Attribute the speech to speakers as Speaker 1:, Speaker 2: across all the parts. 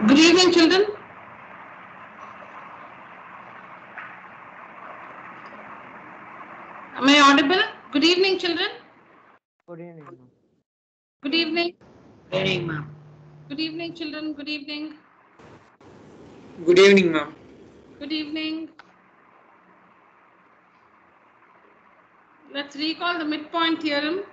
Speaker 1: Good evening, children. Am I audible? Good evening, children.
Speaker 2: Good evening, ma'am.
Speaker 1: Good evening.
Speaker 3: Good evening, ma'am.
Speaker 1: Good evening, children. Good evening.
Speaker 3: Good evening, ma'am.
Speaker 1: Good evening. Let's recall the midpoint theorem.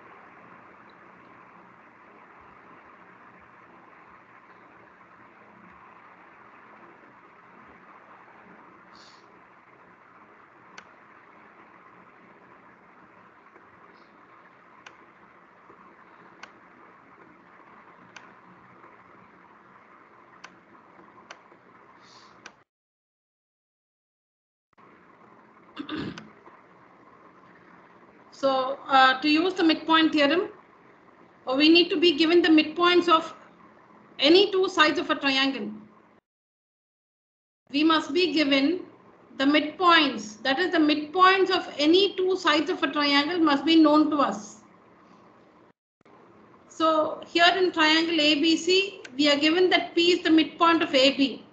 Speaker 1: So, to use the midpoint theorem, we need to be given the midpoints of any two sides of a triangle. We must be given the midpoints, that is the midpoints of any two sides of a triangle must be known to us. So here in triangle ABC, we are given that P is the midpoint of AB.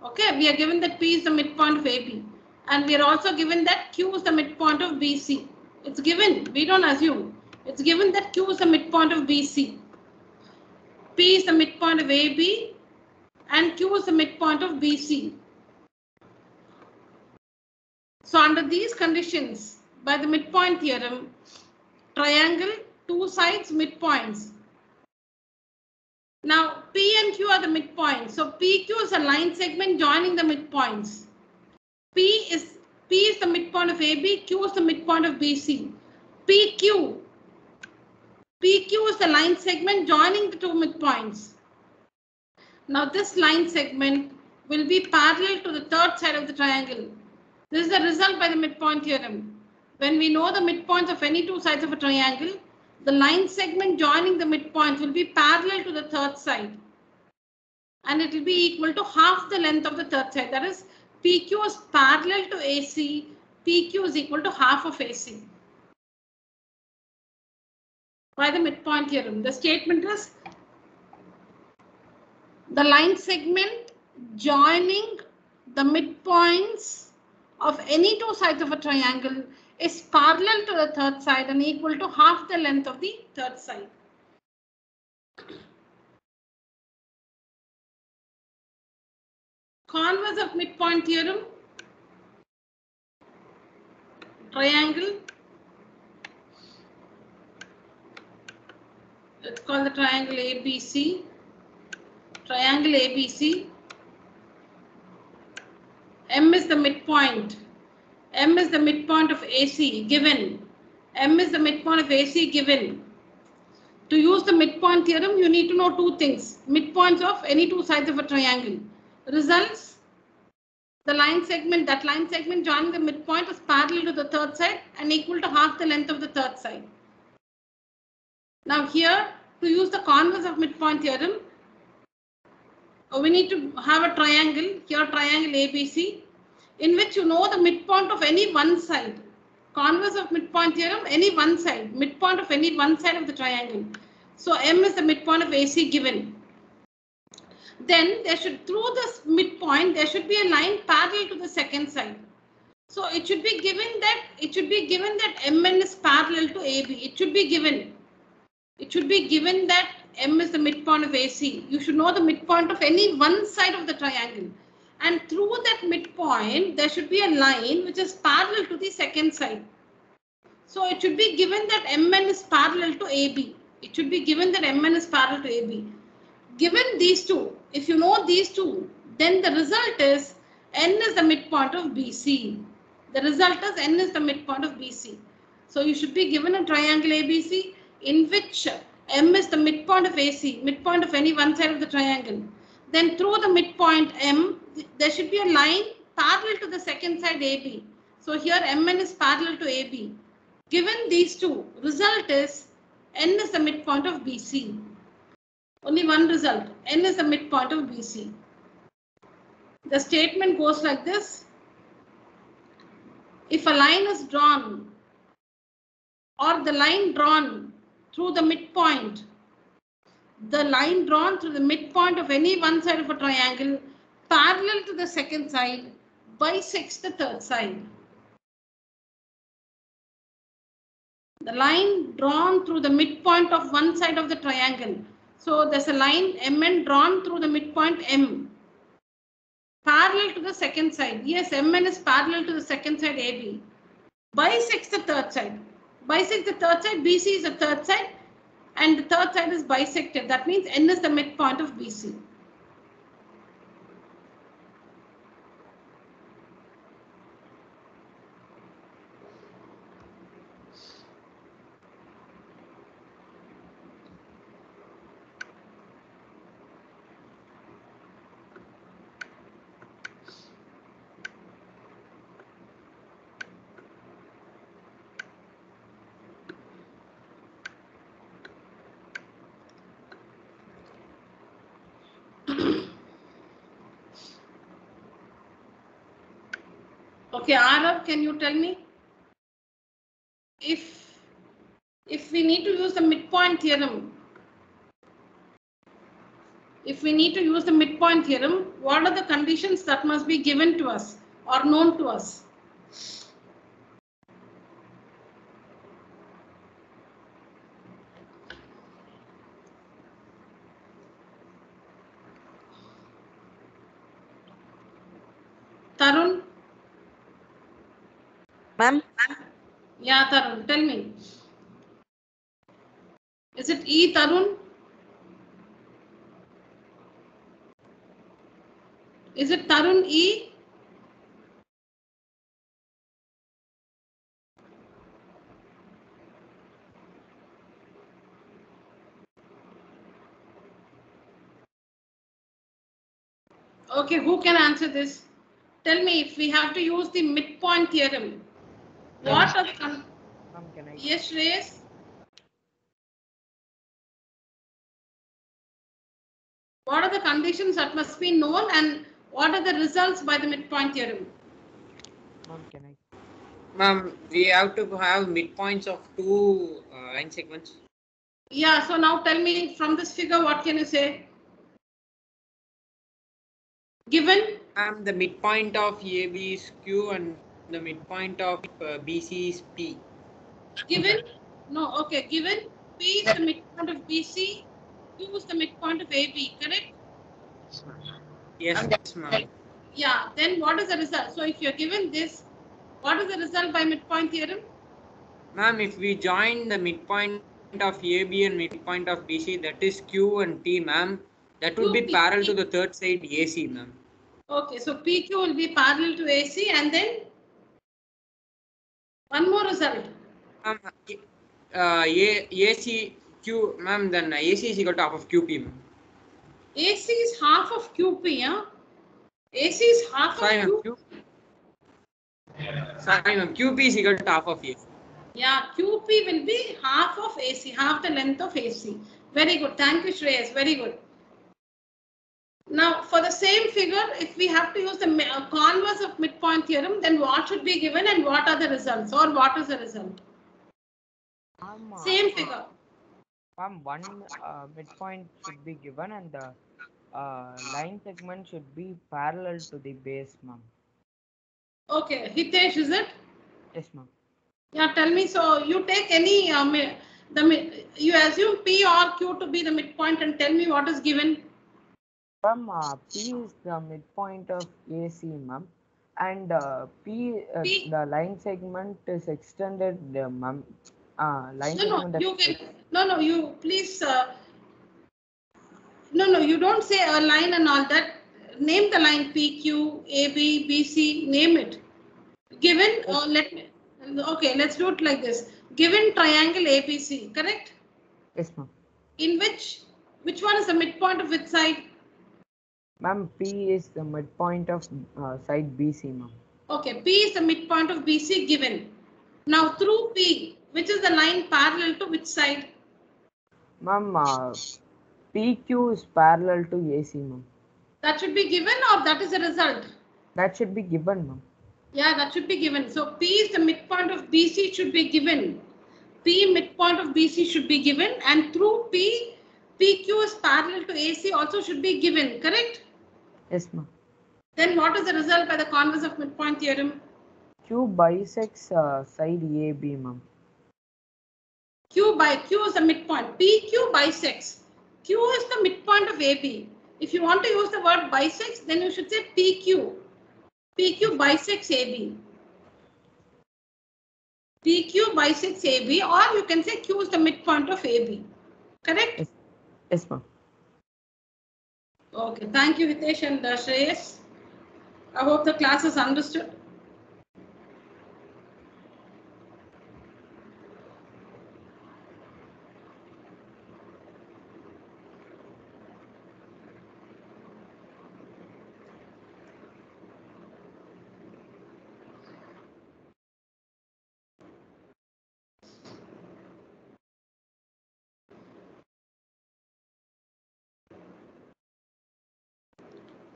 Speaker 1: Okay, we are given that P is the midpoint of AB. And we are also given that Q is the midpoint of BC. It's given, we don't assume. It's given that Q is the midpoint of BC. P is the midpoint of AB and Q is the midpoint of BC. So under these conditions, by the midpoint theorem, triangle, two sides, midpoints. Now P and Q are the midpoints. So PQ is a line segment joining the midpoints. P is the midpoint of AB, Q is the midpoint of BC. PQ is the line segment joining the two midpoints. Now this line segment will be parallel to the third side of the triangle. This is the result by the midpoint theorem. When we know the midpoints of any two sides of a triangle, the line segment joining the midpoints will be parallel to the third side. And it will be equal to half the length of the third side. That is, PQ is parallel to AC. PQ is equal to half of AC. By the midpoint theorem, the statement is the line segment joining the midpoints of any two sides of a triangle is parallel to the third side and equal to half the length of the third side. Converse of midpoint theorem, triangle, let's call the triangle ABC. Triangle ABC, M is the midpoint. M is the midpoint of AC given. M is the midpoint of AC given. To use the midpoint theorem, you need to know two things. Midpoints of any two sides of a triangle. Results, the line segment, that line segment joining the midpoint is parallel to the third side and equal to half the length of the third side. Now here, to use the converse of midpoint theorem, we need to have a triangle, here triangle ABC, in which you know the midpoint of any one side. Converse of midpoint theorem, any one side, midpoint of any one side of the triangle. So M is the midpoint of AC given. Then there should, through this midpoint, there should be a line parallel to the second side. So it should be given that MN is parallel to AB. It should be given that M is the midpoint of AC. You should know the midpoint of any one side of the triangle. And through that midpoint, there should be a line which is parallel to the second side. So it should be given that MN is parallel to AB. It should be given that MN is parallel to AB. Given these two, if you know these two, then the result is N is the midpoint of BC. The result is N is the midpoint of BC. So you should be given a triangle ABC in which M is the midpoint of AC, midpoint of any one side of the triangle. Then through the midpoint M, there should be a line parallel to the second side AB. So here MN is parallel to AB. Given these two, result is N is the midpoint of BC. Only one result, N is the midpoint of BC. The statement goes like this. If a line is drawn or the line drawn through the midpoint the line drawn through the midpoint of any one side of a triangle parallel to the second side bisects the third side. The line drawn through the midpoint of one side of the triangle. So there's a line MN drawn through the midpoint M, parallel to the second side. Yes, MN is parallel to the second side AB. Bisects the third side. Bisects the third side. BC is the third side, and the third side is bisected. That means N is the midpoint of BC. Okay, Arav, can you tell me if we need to use the midpoint theorem? If we need to use the midpoint theorem, what are the conditions that must be given to us or known to us? Tarun?
Speaker 2: Ma'am?
Speaker 1: Yeah, Tarun, tell me. Is it E, Tarun? Is it Tarun E? Okay, who can answer this? Tell me, if we have to use the midpoint theorem, what are the
Speaker 2: Ma'am, can I?
Speaker 1: Yes, Shreyas? What are the conditions that must be known and what are the results by the midpoint theorem?
Speaker 2: Ma'am, can I?
Speaker 3: Ma'am, we have to have midpoints of two line segments.
Speaker 1: Yeah, so now tell me from this figure, what can you say? Given?
Speaker 3: The midpoint of AB is Q and the midpoint of BC is P.
Speaker 1: Given? No, okay, given P is the midpoint of BC, Q is the midpoint of AB, correct?
Speaker 3: Yes, ma'am.
Speaker 1: Yeah, then what is the result? So if you're given this, what is the result by midpoint theorem?
Speaker 3: Ma'am, if we join the midpoint of AB and midpoint of BC, that is Q and P, ma'am, that would be
Speaker 1: QP.
Speaker 3: parallel to the third side AC, ma'am.
Speaker 1: Okay, so PQ will be parallel to AC and then one more result.
Speaker 3: AC Q, ma'am, then AC is equal to half of QP, ma'am.
Speaker 1: AC is half of QP, huh? AC is half
Speaker 3: Sorry,
Speaker 1: of
Speaker 3: ma'am. Sorry, ma'am. QP is equal to half of AC.
Speaker 1: Yeah, QP will be half of AC, half the length of AC. Very good. Thank you, Shreyas. Very good. Now, for the same figure, if we have to use the converse of midpoint theorem, then what should be given and what are the results or what is the result? Same figure.
Speaker 2: Ma'am, one midpoint should be given and the line segment should be parallel to the base, ma'am.
Speaker 1: Okay, Hitesh, is it?
Speaker 2: Yes, ma'am.
Speaker 1: Yeah, tell me. So you take any you assume P or Q to be the midpoint and tell me what is given.
Speaker 2: Ma'am, P is the midpoint of AC, ma'am, and P, the line segment is extended, ma'am.
Speaker 1: You please. No, you don't say a line and all that. Name the line P, Q, A, B, B, C. Name it. Given. Okay, let's do it like this. Given triangle ABC, correct?
Speaker 2: Yes, ma'am.
Speaker 1: In which one is the midpoint of which side?
Speaker 2: Ma'am, P is the midpoint of side BC, ma'am.
Speaker 1: Okay, P is the midpoint of BC given. Now through P, which is the line parallel to which side?
Speaker 2: Ma'am, PQ is parallel to AC, ma'am.
Speaker 1: That should be given or that is the result?
Speaker 2: That should be given, ma'am.
Speaker 1: Yeah, that should be given. So P is the midpoint of BC should be given. P midpoint of BC should be given and through P, PQ is parallel to AC also should be given, correct?
Speaker 2: Yes, ma'am.
Speaker 1: Then what is the result by the converse of midpoint theorem?
Speaker 2: Q bisects side AB, ma'am.
Speaker 1: Q is the midpoint. PQ bisects. Q is the midpoint of AB. If you want to use the word bisects, then you should say PQ. PQ bisects AB. PQ bisects AB, or you can say Q is the midpoint of AB. Correct?
Speaker 2: Yes, yes, ma'am.
Speaker 1: Okay, thank you, Hitesh and Shreyas. I hope the class is understood.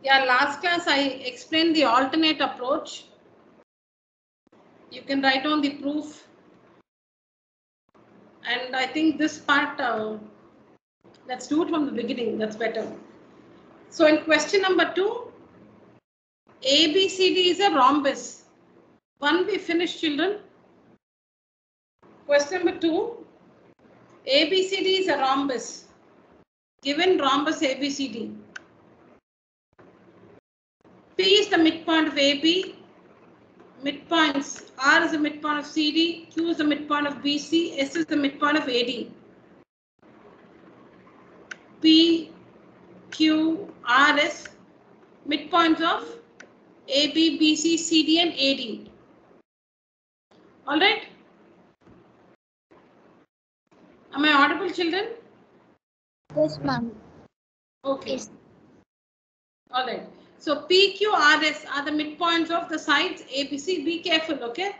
Speaker 1: Yeah, last class I explained the alternate approach. You can write down the proof. And I think this part, let's do it from the beginning. That's better. So in question number 2, ABCD is a rhombus. One we finished, children. Question number 2, ABCD is a rhombus. Given rhombus ABCD. P is the midpoint of AB. Midpoints. R is the midpoint of CD. Q is the midpoint of BC. S is the midpoint of AD. P, Q, R, S. Midpoints of AB, BC, CD and AD. All right. Am I audible, children?
Speaker 4: Yes, ma'am.
Speaker 1: Okay.
Speaker 4: Yes.
Speaker 1: All right. So PQRS are the midpoints of the sides ABC. Be careful, okay?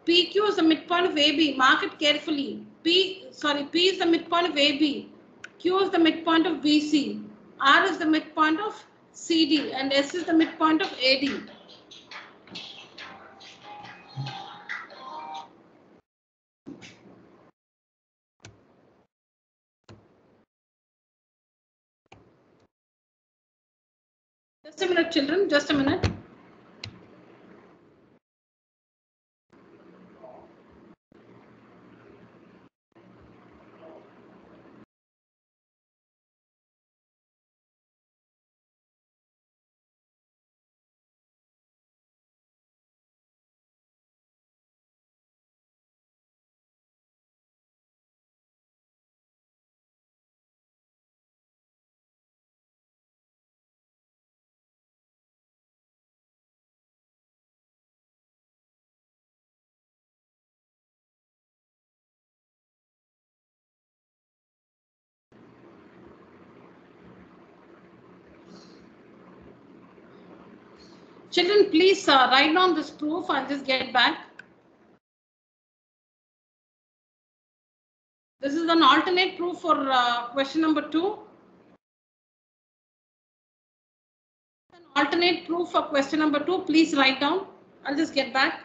Speaker 1: PQ is the midpoint of AB. Mark it carefully. P is the midpoint of AB. Q is the midpoint of BC. R is the midpoint of CD. And S is the midpoint of AD. Just a minute, children. Just a minute. Children, please write down this proof. I'll just get back. This is an alternate proof for question number 2. An alternate proof for question number 2. Please write down. I'll just get back.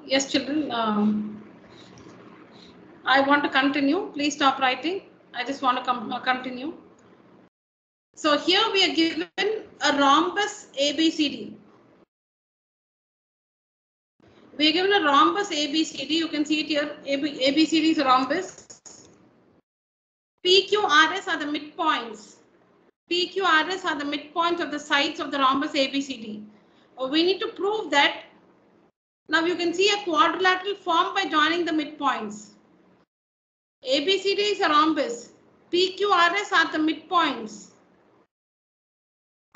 Speaker 1: Yes, children. I want to continue. Please stop writing. I just want to continue. So here we are given a rhombus ABCD. We are given a rhombus ABCD. You can see it here. ABCD is a rhombus. PQRS are the midpoints. PQRS are the midpoints of the sides of the rhombus ABCD. We need to prove that. Now you can see a quadrilateral formed by joining the midpoints. ABCD is a rhombus. PQRS are the midpoints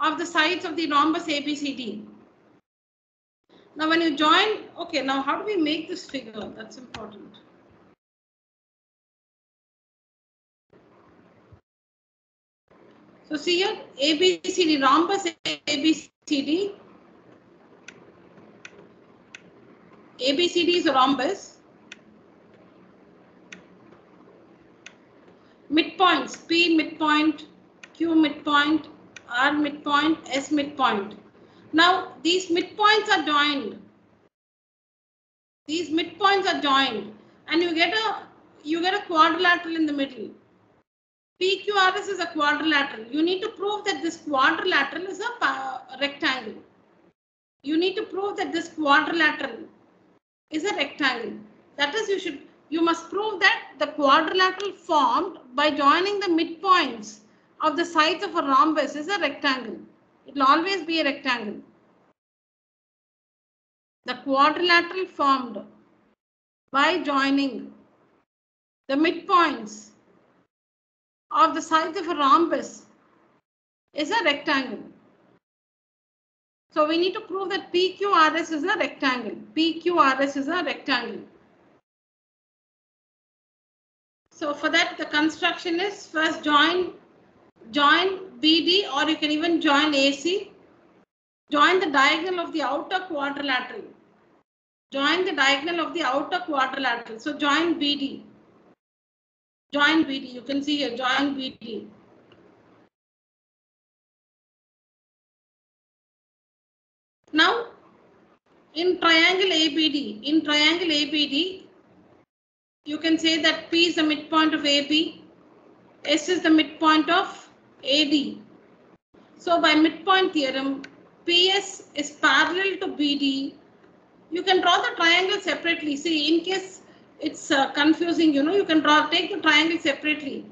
Speaker 1: of the sides of the rhombus ABCD. Now when you join, okay, now how do we make this figure? That's important. So see here, ABCD, rhombus ABCD. ABCD is a rhombus. Midpoints, P midpoint, Q midpoint, R midpoint, S midpoint. Now these midpoints are joined. These midpoints are joined, and you get a quadrilateral in the middle. PQRS is a quadrilateral. You need to prove that this quadrilateral is a rectangle. You need to prove that this quadrilateral is a rectangle. That is, you must prove that the quadrilateral formed by joining the midpoints of the sides of a rhombus is a rectangle. It will always be a rectangle. The quadrilateral formed by joining the midpoints of the sides of a rhombus is a rectangle. So we need to prove that PQRS is a rectangle. PQRS is a rectangle. So for that, the construction is first join BD, or you can even join AC. Join the diagonal of the outer quadrilateral. Join the diagonal of the outer quadrilateral. So join BD. Join BD. You can see here, join BD. Now, in triangle ABD, you can say that P is the midpoint of AB, S is the midpoint of AD. So by midpoint theorem, PS is parallel to BD. You can draw the triangle separately. See, in case it's confusing, you can take the triangle separately.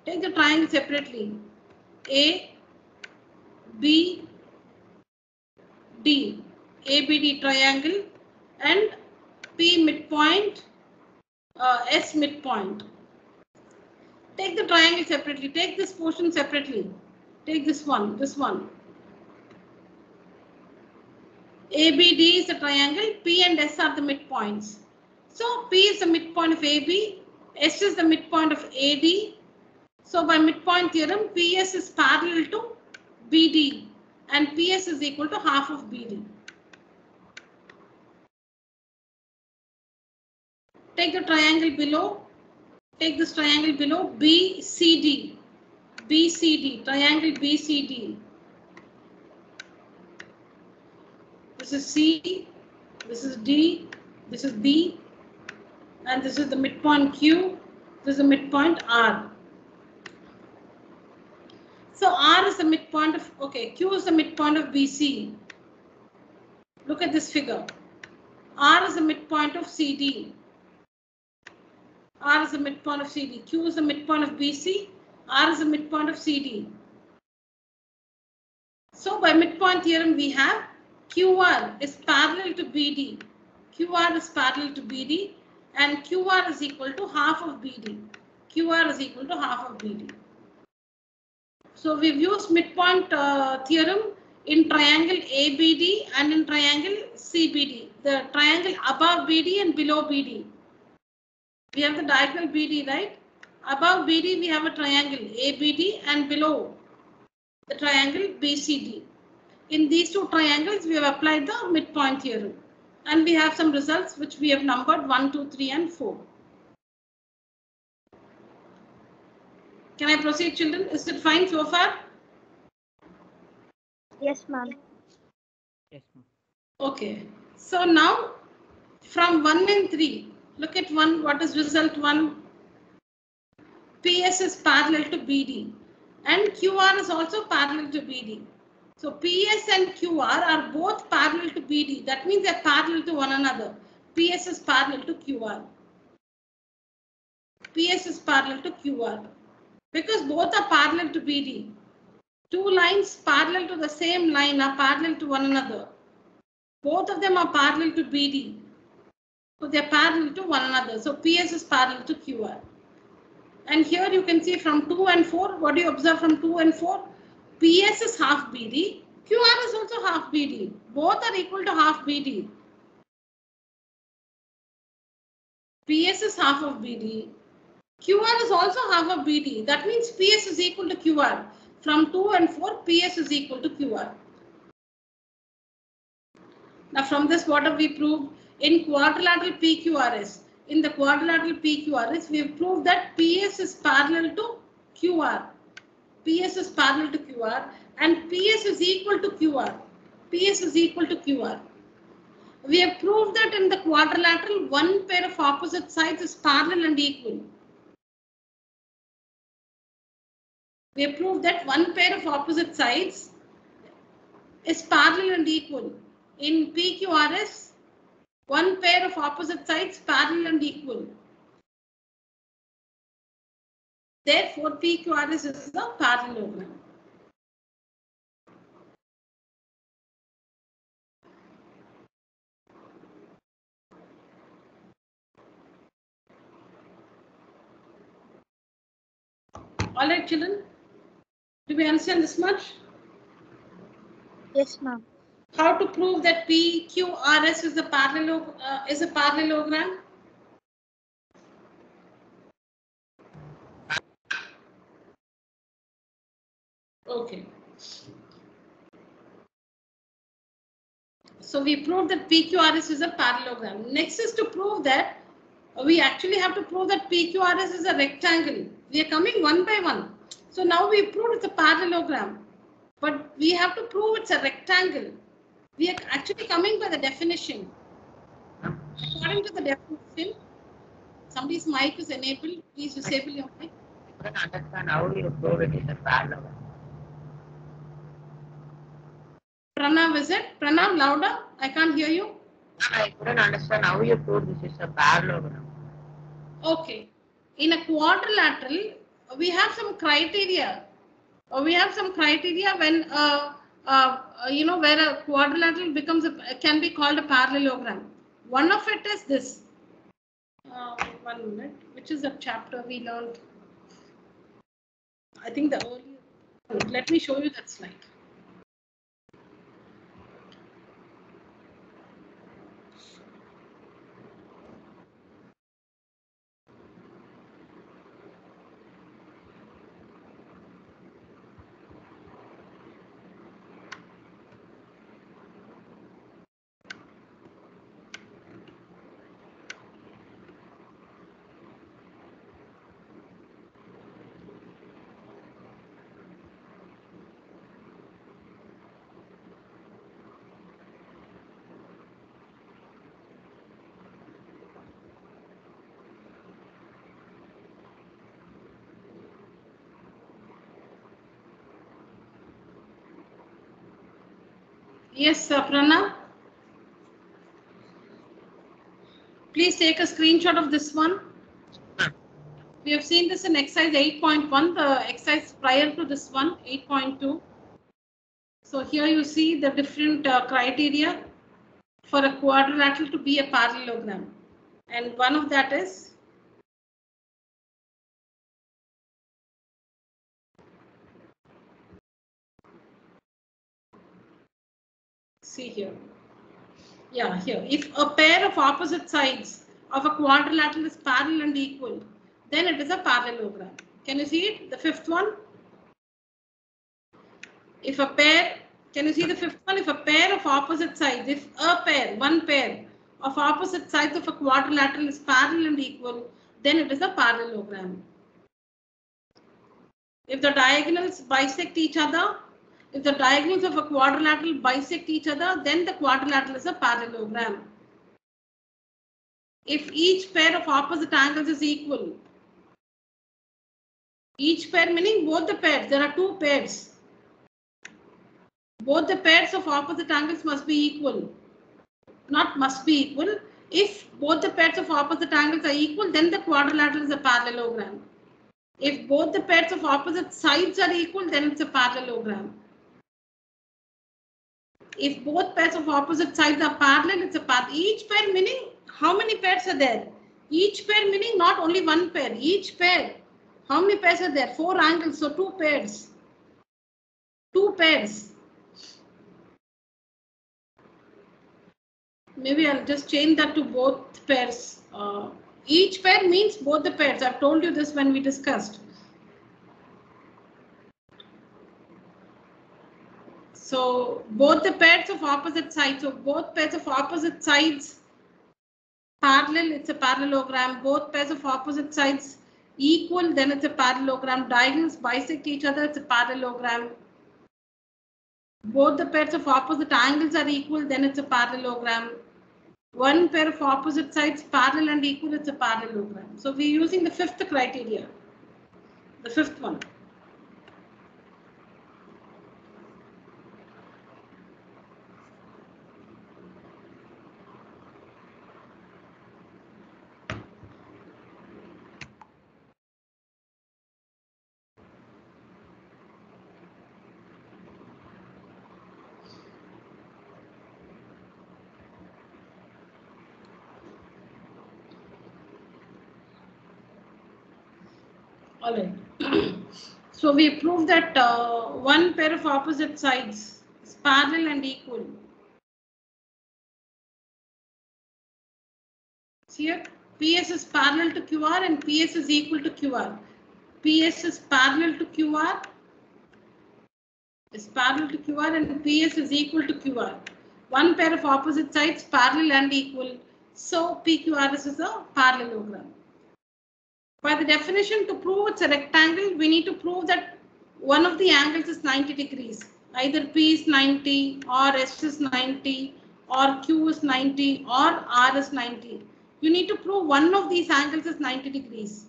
Speaker 1: Take the triangle separately. A, B, D. ABD triangle and P midpoint, S midpoint. Take the triangle separately. Take this portion separately. Take this one. ABD is a triangle. P and S are the midpoints. So P is the midpoint of AB. S is the midpoint of AD. So by midpoint theorem, PS is parallel to BD and PS is equal to half of BD. Take the triangle below. Take this triangle below, BCD. BCD, triangle BCD. This is C, this is D, this is B, and this is the midpoint Q, this is the midpoint R. So R is the midpoint of, okay, Q is the midpoint of BC. Look at this figure. R is the midpoint of CD. R is the midpoint of CD. Q is the midpoint of BC. R is the midpoint of CD. So by midpoint theorem, we have QR is parallel to BD. QR is parallel to BD and QR is equal to half of BD. QR is equal to half of BD. So we've used midpoint theorem in triangle ABD and in triangle CBD. The triangle above BD and below BD. We have the diagonal BD, right? Above BD, we have a triangle ABD and below the triangle BCD. In these two triangles, we have applied the midpoint theorem. And we have some results which we have numbered 1, 2, 3 and 4. Can I proceed, children? Is it fine so far?
Speaker 4: Yes, ma'am.
Speaker 2: Yes, ma'am.
Speaker 1: Okay. So now, From 1 and 3, look at 1, what is result 1? PS is parallel to BD and QR is also parallel to BD. So PS and QR are both parallel to BD. That means they are parallel to one another. PS is parallel to QR. PS is parallel to QR. Because both are parallel to BD. Two lines parallel to the same line are parallel to one another. Both of them are parallel to BD. So they are parallel to one another. So PS is parallel to QR. And here you can see from 2 and 4, what do you observe from 2 and 4? PS is half BD. QR is also half BD. Both are equal to half BD. PS is half of BD. QR is also half of BD. That means PS is equal to QR. From 2 and 4, PS is equal to QR. Now from this, what have we proved? In quadrilateral PQRS, in the quadrilateral PQRS, we have proved that PS is parallel to QR. PS is parallel to QR and PS is equal to QR. PS is equal to QR. We have proved that in the quadrilateral, one pair of opposite sides is parallel and equal. We have proved that one pair of opposite sides is parallel and equal. In PQRS, one pair of opposite sides parallel and equal. Therefore, PQRS is the parallelogram. All right, children. Do we understand this much?
Speaker 4: Yes, ma'am.
Speaker 1: How to prove that PQRS is a parallelogram? Okay. So we proved that PQRS is a parallelogram. Next is to prove that we actually have to prove that PQRS is a rectangle. We are coming one by one. So now we proved it's a parallelogram, but we have to prove it's a rectangle. We are actually coming by the definition. According to the definition, somebody's mic is enabled. Please disable your mic.
Speaker 5: I couldn't understand how you prove it is a parallelogram.
Speaker 1: Pranav, is it? Pranav, louder. I can't hear you.
Speaker 5: I couldn't understand how you prove this is a parallelogram.
Speaker 1: Okay. In a quadrilateral, we have some criteria. We have some criteria when where a quadrilateral can be called a parallelogram. One of it is this. 1 minute. Which is a chapter we learned? I think the earlier. Let me show you that slide. Yes, Pranav. Please take a screenshot of this one. We have seen this in exercise 8.1, the exercise prior to this one, 8.2. So here you see the different criteria for a quadrilateral to be a parallelogram. And one of that is see here. Yeah, here. If a pair of opposite sides of a quadrilateral is parallel and equal, then it is a parallelogram. Can you see it? The fifth one? If a pair, can you see the fifth one? If a pair of opposite sides, if a pair, one pair of opposite sides of a quadrilateral is parallel and equal, then it is a parallelogram. If the diagonals bisect each other, if the diagonals of a quadrilateral bisect each other, then the quadrilateral is a parallelogram. if each pair of opposite angles is equal. Each pair meaning both the pairs. There are two pairs. Both the pairs of opposite angles must be equal. Not must be equal. If both the pairs of opposite angles are equal, then the quadrilateral is a parallelogram. If both the pairs of opposite sides are equal, then it's a parallelogram. If both pairs of opposite sides are parallel, it's a path. Each pair meaning how many pairs are there? Each pair meaning not only one pair. Each pair. How many pairs are there? 4 angles, so 2 pairs. 2 pairs. Maybe I'll just change that to both pairs. Each pair means both the pairs. I've told you this when we discussed. So both the pairs of opposite sides. So both pairs of opposite sides parallel, it's a parallelogram. Both pairs of opposite sides equal, then it's a parallelogram. Diagonals bisect each other, it's a parallelogram. Both the pairs of opposite angles are equal, then it's a parallelogram. One pair of opposite sides parallel and equal, it's a parallelogram. So we're using the 5th criteria, the 5th one. All right. So we proved that one pair of opposite sides is parallel and equal. See here, PS is parallel to QR and PS is equal to QR. PS is parallel to QR. Is parallel to QR and PS is equal to QR. One pair of opposite sides parallel and equal. So PQRS is a parallelogram. By the definition, to prove it's a rectangle, we need to prove that one of the angles is 90 degrees. Either P is 90 or S is 90 or Q is 90 or R is 90. You need to prove one of these angles is 90 degrees.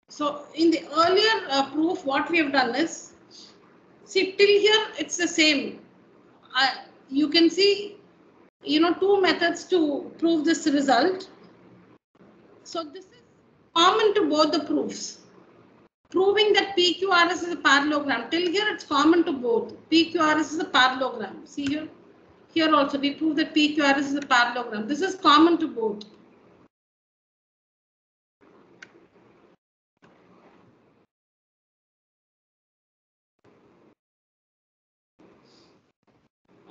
Speaker 1: So in the earlier proof, what we have done is, see till here it's the same. You can see, you know, 2 methods to prove this result. So this is common to both the proofs. Proving that PQRS is a parallelogram. Till here it's common to both. PQRS is a parallelogram. See here. Here also we prove that PQRS is a parallelogram. This is common to both.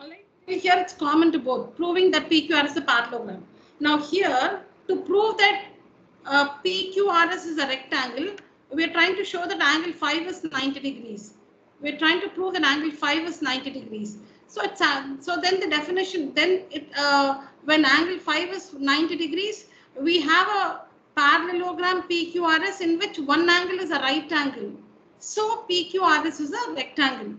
Speaker 1: Alright. Here it's common to both. Proving that PQRS is a parallelogram. Now here, to prove that PQRS is a rectangle, we are trying to show that angle 5 is 90 degrees. We are trying to prove that angle 5 is 90 degrees. So it's so then the definition, then it when angle 5 is 90 degrees, we have a parallelogram PQRS in which one angle is a right angle. So PQRS is a rectangle.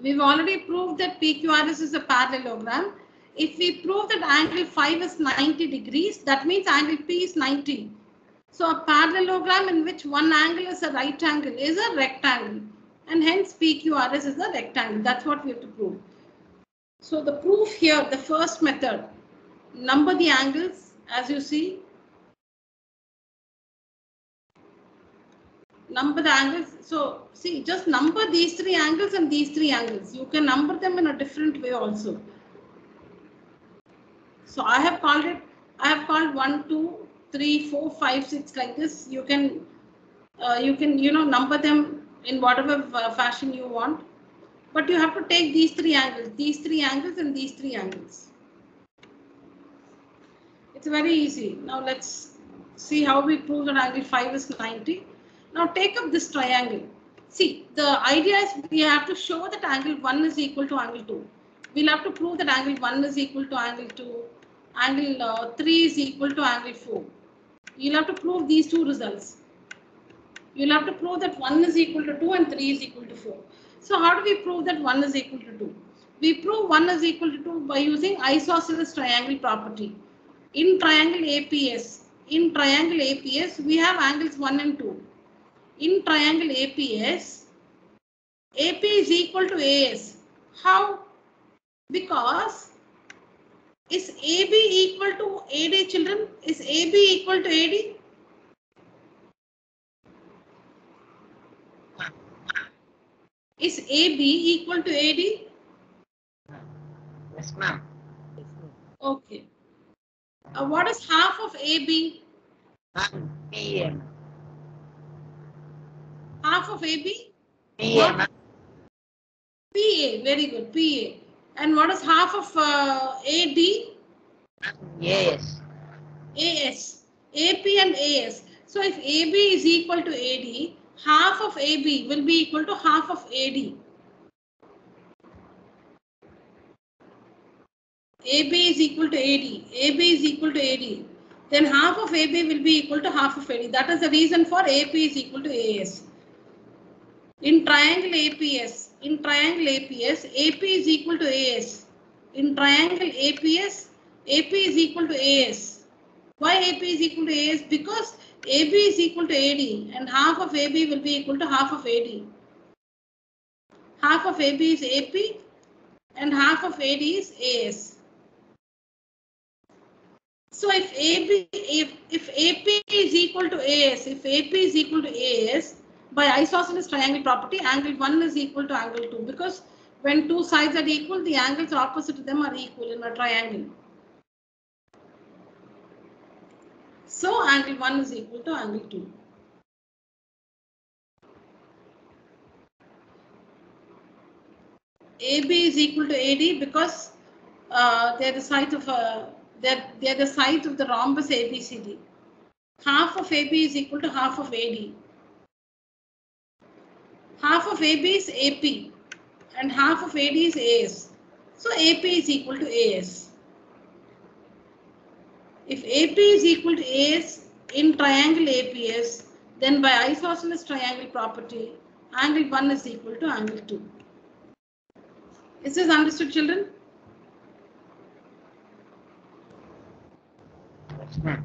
Speaker 1: We've already proved that PQRS is a parallelogram. If we prove that angle 5 is 90 degrees, that means angle P is 90. So a parallelogram in which one angle is a right angle is a rectangle, and hence PQRS is a rectangle. That's what we have to prove. So the proof here, the first method, number the angles as you see. Number the angles. So see, just number these 3 angles and these 3 angles. You can number them in a different way also. So I have called 1, 2, 3, 4, 5, 6 like this. You can number them in whatever fashion you want. But you have to take these 3 angles, these 3 angles and these 3 angles. It's very easy. Now let's see how we prove that angle 5 is 90. Now take up this triangle. See, the idea is we have to show that angle 1 is equal to angle 2. We'll have to prove that angle 1 is equal to angle 2. Angle 3 is equal to angle 4. You'll have to prove these 2 results. You'll have to prove that 1 is equal to 2 and 3 is equal to 4. So how do we prove that 1 is equal to 2? We prove 1 is equal to 2 by using isosceles triangle property. In triangle APS, we have angles 1 and 2. In triangle APS, AP is equal to AS. How? Because is AB equal to AD, children? Is AB equal to AD? Is AB equal to AD?
Speaker 5: Yes, ma'am.
Speaker 1: Okay. What is half of AB?
Speaker 5: Ma'am, PA.
Speaker 1: Half of AB?
Speaker 5: PA, ma'am.
Speaker 1: PA. Very good. PA. And what is half of AD?
Speaker 5: Yes.
Speaker 1: AS. AP and AS. So if AB is equal to AD, half of AB will be equal to half of AD. AB is equal to AD. AB is equal to AD. Then half of AB will be equal to half of AD. That is the reason for AP is equal to AS. In triangle APS, AP is equal to AS. In triangle APS, AP is equal to AS. Why AP is equal to AS? Because AB is equal to AD and half of AB will be equal to half of AD. Half of AB is AP and half of AD is AS. So if AP is equal to AS, by isosceles triangle property, angle 1 is equal to angle 2, because when two sides are equal, the angles opposite to them are equal in a triangle. So angle 1 is equal to angle 2. AB is equal to AD because they're the sides of they're the sides of the rhombus ABCD. Half of AB is equal to half of AD. Half of AB is AP and half of AD is AS. So AP is equal to AS. If AP is equal to AS in triangle APS, then by isosceles triangle property, angle 1 is equal to angle 2. Is this understood, children?
Speaker 5: Yes, ma'am.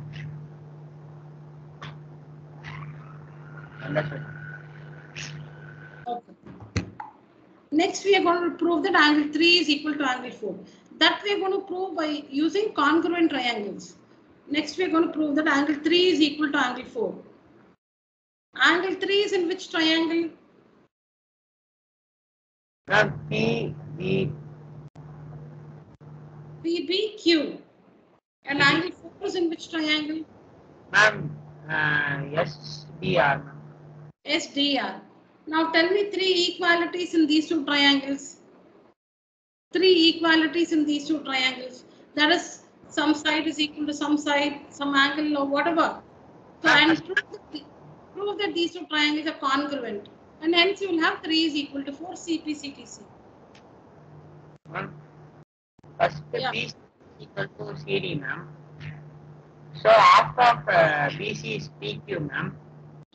Speaker 5: Understood.
Speaker 1: Okay. Next, we are going to prove that angle 3 is equal to angle 4. That we are going to prove by using congruent triangles. Next, we are going to prove that angle 3 is equal to angle 4. Angle 3 is in which triangle?
Speaker 5: Ma'am, PB.
Speaker 1: PBQ. And angle 4 is in which triangle?
Speaker 5: Ma'am, SDR, ma'am.
Speaker 1: SDR. Now tell me 3 equalities in these two triangles. 3 equalities in these two triangles. That is, some side is equal to some side, some angle or whatever. So and prove that these two triangles are congruent. And hence you will have 3 is equal to 4 CPCTC.
Speaker 5: Ma'am, first
Speaker 1: Yeah.
Speaker 5: BC is equal to CD, ma'am. So half of BC is PQ, ma'am.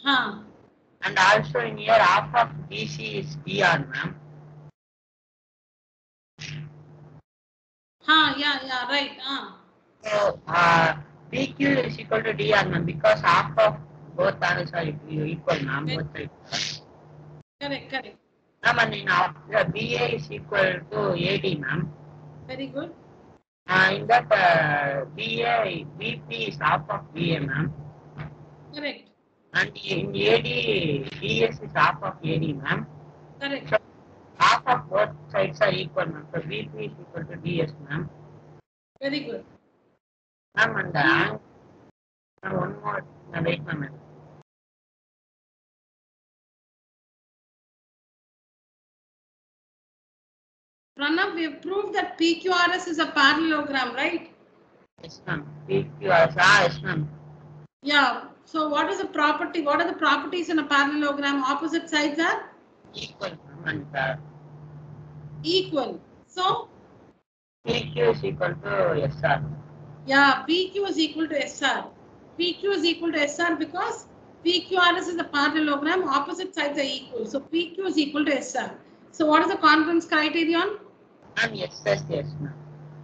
Speaker 1: Huh.
Speaker 5: And also in here half of BC is DR, ma'am.
Speaker 1: Huh, yeah, right.
Speaker 5: So PQ is equal to DR, ma'am, because half of both angles are equal, ma'am. Both sides.
Speaker 1: Correct.
Speaker 5: Ma'am, and in BA is equal to AD, ma'am.
Speaker 1: Very good.
Speaker 5: In that BP is half of BA, ma'am.
Speaker 1: Correct.
Speaker 5: And in AD, DS is half of AD, ma'am.
Speaker 1: Correct.
Speaker 5: So half of both sides are equal, ma'am. So BP is equal to DS, ma'am.
Speaker 1: Very good.
Speaker 5: Ma'am, and the angle, one more, wait, ma'am.
Speaker 1: Pranav, we have proved that PQRS is a parallelogram, right?
Speaker 5: Yes, ma'am. PQRS, yes, ma'am.
Speaker 1: Yeah. So what is the property? What are the properties in a parallelogram? Opposite sides are
Speaker 5: Equal, ma'am. And
Speaker 1: equal. So
Speaker 5: PQ is equal to SR.
Speaker 1: yeah, PQ is equal to SR. PQ is equal to SR because PQRS is a parallelogram. Opposite sides are equal. So PQ is equal to SR. So what is the congruence criterion?
Speaker 5: Yes, ma'am.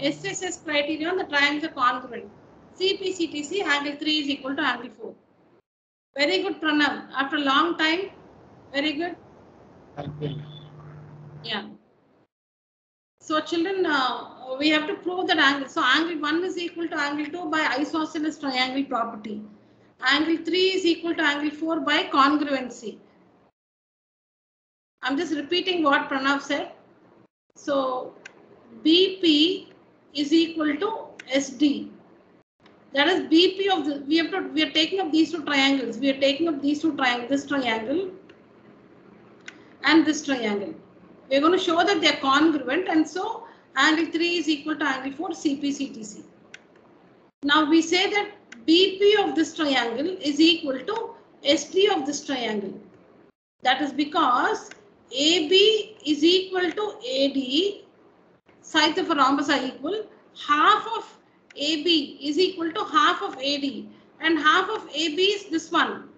Speaker 1: SSS criterion, the triangles are congruent. CPCTC, angle 3 is equal to angle 4. Very good, Pranav. After a long time, very good.
Speaker 5: Thank you.
Speaker 1: Yeah. So children, we have to prove that angle. So angle 1 is equal to angle 2 by isosceles triangle property. Angle 3 is equal to angle 4 by congruency. I'm just repeating what Pranav said. So BP is equal to SD. That is BP of the, we are taking up these two triangles. We are taking up these two triangles, this triangle and this triangle. We are going to show that they are congruent, and so angle 3 is equal to angle 4 CPCTC. Now we say that BP of this triangle is equal to SD of this triangle. That is because AB is equal to AD, sides of a rhombus are equal. Half of AB is equal to half of AD, and half of AB is this one,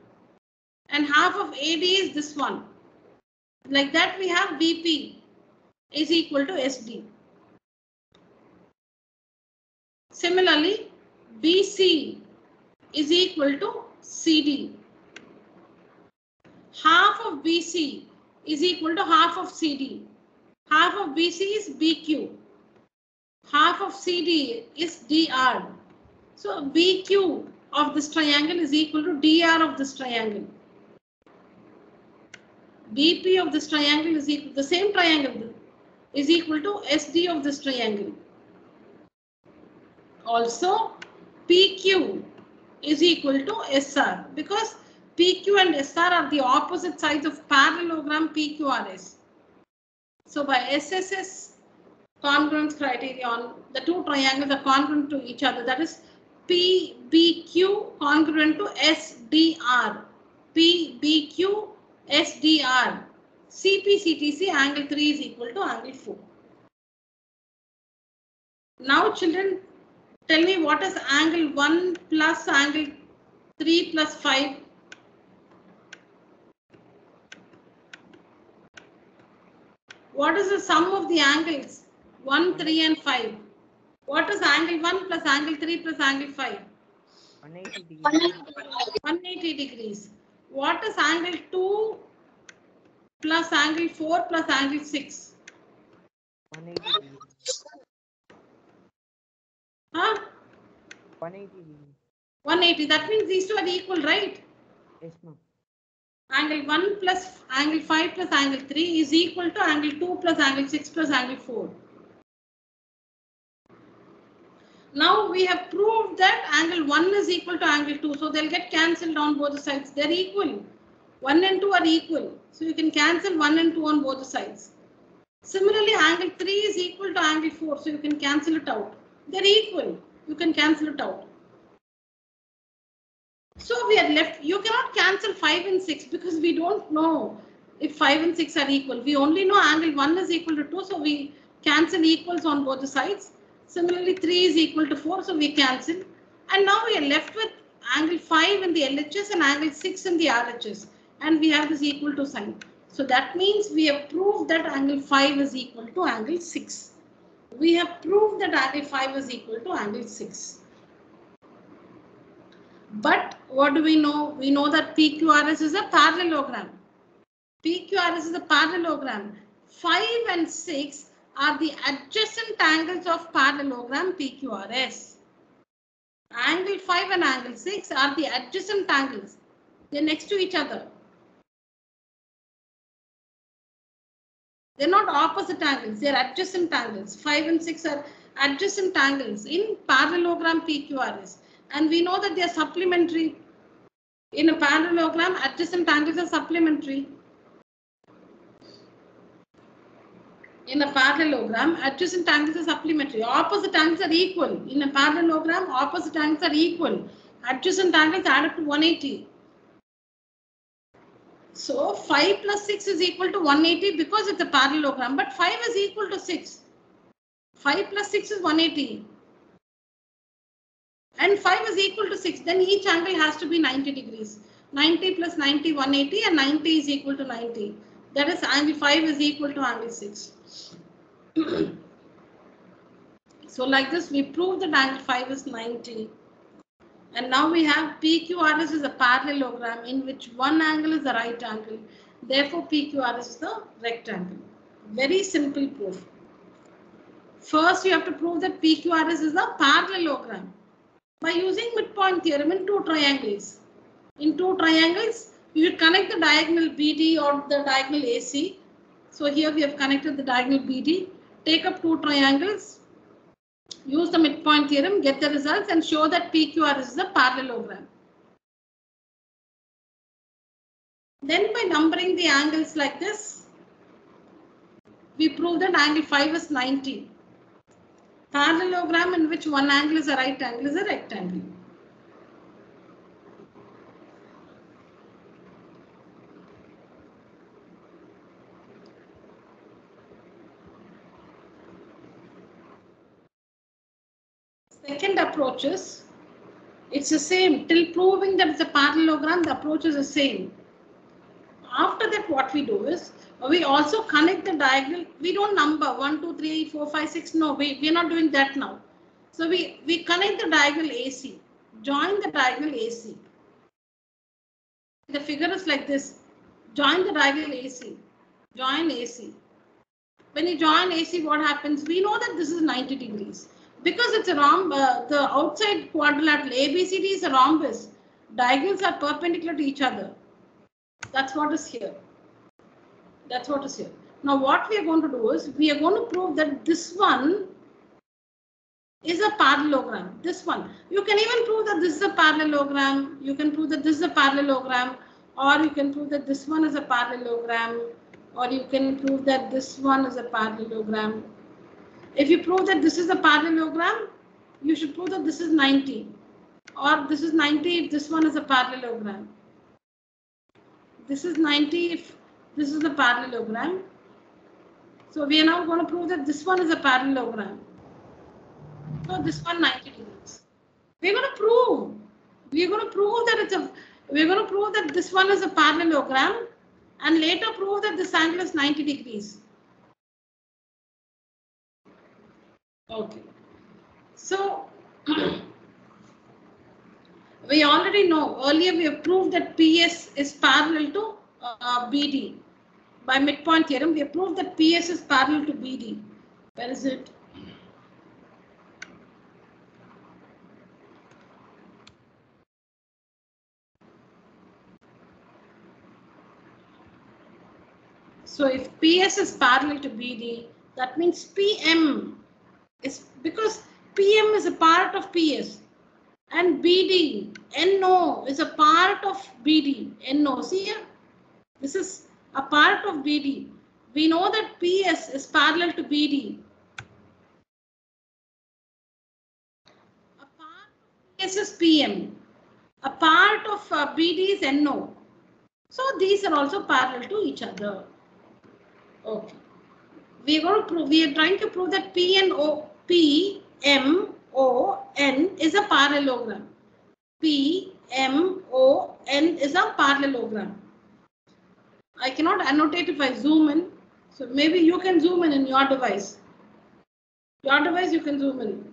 Speaker 1: and half of AD is this one. Like that, we have BP is equal to SD. Similarly, BC is equal to CD. Half of BC is equal to half of CD. Half of BC is BQ. Half of CD is DR. So BQ of this triangle is equal to DR of this triangle. BP of this triangle is equal, the same triangle is equal to SD of this triangle. Also, PQ is equal to SR, because PQ and SR are the opposite sides of parallelogram PQRS. So by SSS congruence criterion, the two triangles are congruent to each other. That is PBQ congruent to SDR. PBQ SDR. CPCTC angle 3 is equal to angle 4. Now children, tell me what is angle 1 plus angle 3 plus 5? What is the sum of the angles 1, 3 and 5? What is angle 1 plus angle 3 plus angle 5?
Speaker 2: 180 degrees.
Speaker 1: 180 degrees. What is angle 2 plus angle 4 plus angle 6?
Speaker 2: 180 degrees.
Speaker 1: Huh?
Speaker 2: 180 degrees.
Speaker 1: 180. That means these two are equal, right?
Speaker 2: Yes, ma'am.
Speaker 1: Angle 1 plus angle 5 plus angle 3 is equal to angle 2 plus angle 6 plus angle 4. Now we have proved that angle 1 is equal to angle 2. So they'll get cancelled on both the sides. They're equal. 1 and 2 are equal. So you can cancel 1 and 2 on both the sides. Similarly, angle 3 is equal to angle 4. So you can cancel it out. They're equal. You can cancel it out. So we are left. You cannot cancel 5 and 6 because we don't know if 5 and 6 are equal. We only know angle 1 is equal to 2. So we cancel equals on both the sides. Similarly, 3 is equal to 4. So we cancel. And now we are left with angle 5 in the LHS and angle 6 in the RHS. And we have this equal to sign. So that means we have proved that angle 5 is equal to angle 6. We have proved that angle 5 is equal to angle 6. But what do we know? We know that PQRS is a parallelogram. PQRS is a parallelogram. 5 and 6 are the adjacent angles of parallelogram PQRS. Angle 5 and angle 6 are the adjacent angles. They're next to each other. They're not opposite angles, they're adjacent angles. 5 and 6 are adjacent angles in parallelogram PQRS. And we know that they are supplementary. In a parallelogram, adjacent angles are supplementary. In a parallelogram, adjacent angles are supplementary. Opposite angles are equal. In a parallelogram, opposite angles are equal. Adjacent angles add up to 180. So 5 plus 6 is equal to 180 because it's a parallelogram. But 5 is equal to 6. 5 plus 6 is 180. And 5 is equal to 6. Then each angle has to be 90 degrees. 90 plus 90, 180, and 90 is equal to 90. That is, angle 5 is equal to angle 6. So like this, we prove that angle 5 is 90. And now we have PQRS is a parallelogram in which one angle is the right angle. Therefore, PQRS is the rectangle. Very simple proof. First, you have to prove that PQRS is a parallelogram by using midpoint theorem in two triangles. In two triangles, you should connect the diagonal BD or the diagonal AC. So here we have connected the diagonal BD. Take up two triangles. Use the midpoint theorem, get the results and show that PQRS is a parallelogram. Then by numbering the angles like this, we prove that angle 5 is 90. Parallelogram in which one angle is a right angle is a rectangle. Second approach is, it's the same. Till proving that it's a parallelogram, the approach is the same. After that, what we do is, we also connect the diagonal. We don't number 1, 2, 3, 4, 5, 6. No, we are not doing that now. So we connect the diagonal AC. Join the diagonal AC. The figure is like this. Join the diagonal AC. Join AC. When you join AC, what happens? We know that this is 90 degrees. Because it's a rhombus, the outside quadrilateral ABCD is a rhombus. Diagonals are perpendicular to each other. That's what is here. That's what is here. Now what we are going to do is, we are going to prove that this one is a parallelogram. This one. You can even prove that this is a parallelogram. You can prove that this is a parallelogram. Or you can prove that this one is a parallelogram. Or you can prove that this one is a parallelogram. If you prove that this is a parallelogram, you should prove that this is 90. Or this is 90 if this one is a parallelogram. This is 90 if this is a parallelogram. So we are now going to prove that this one is a parallelogram. So this one 90 degrees. We're going to prove. We're going to prove that it's a. We're going to prove that this one is a parallelogram, and later prove that this angle is 90 degrees. Okay. So we already know. Earlier we have proved that PS is parallel to BD. By midpoint theorem, we have proved that PS is parallel to BD. Where is it? So if PS is parallel to BD, that means PM is, because PM is a part of PS and BD, NO is a part of BD. NO, see here, this is a part of BD. We know that PS is parallel to BD. A part of PS is PM. A part of BD is NO. So these are also parallel to each other. Okay. We are going to prove. We are trying to prove that PMON is a parallelogram. PMON is a parallelogram. I cannot annotate if I zoom in. So maybe you can zoom in your device. Your device you can zoom in.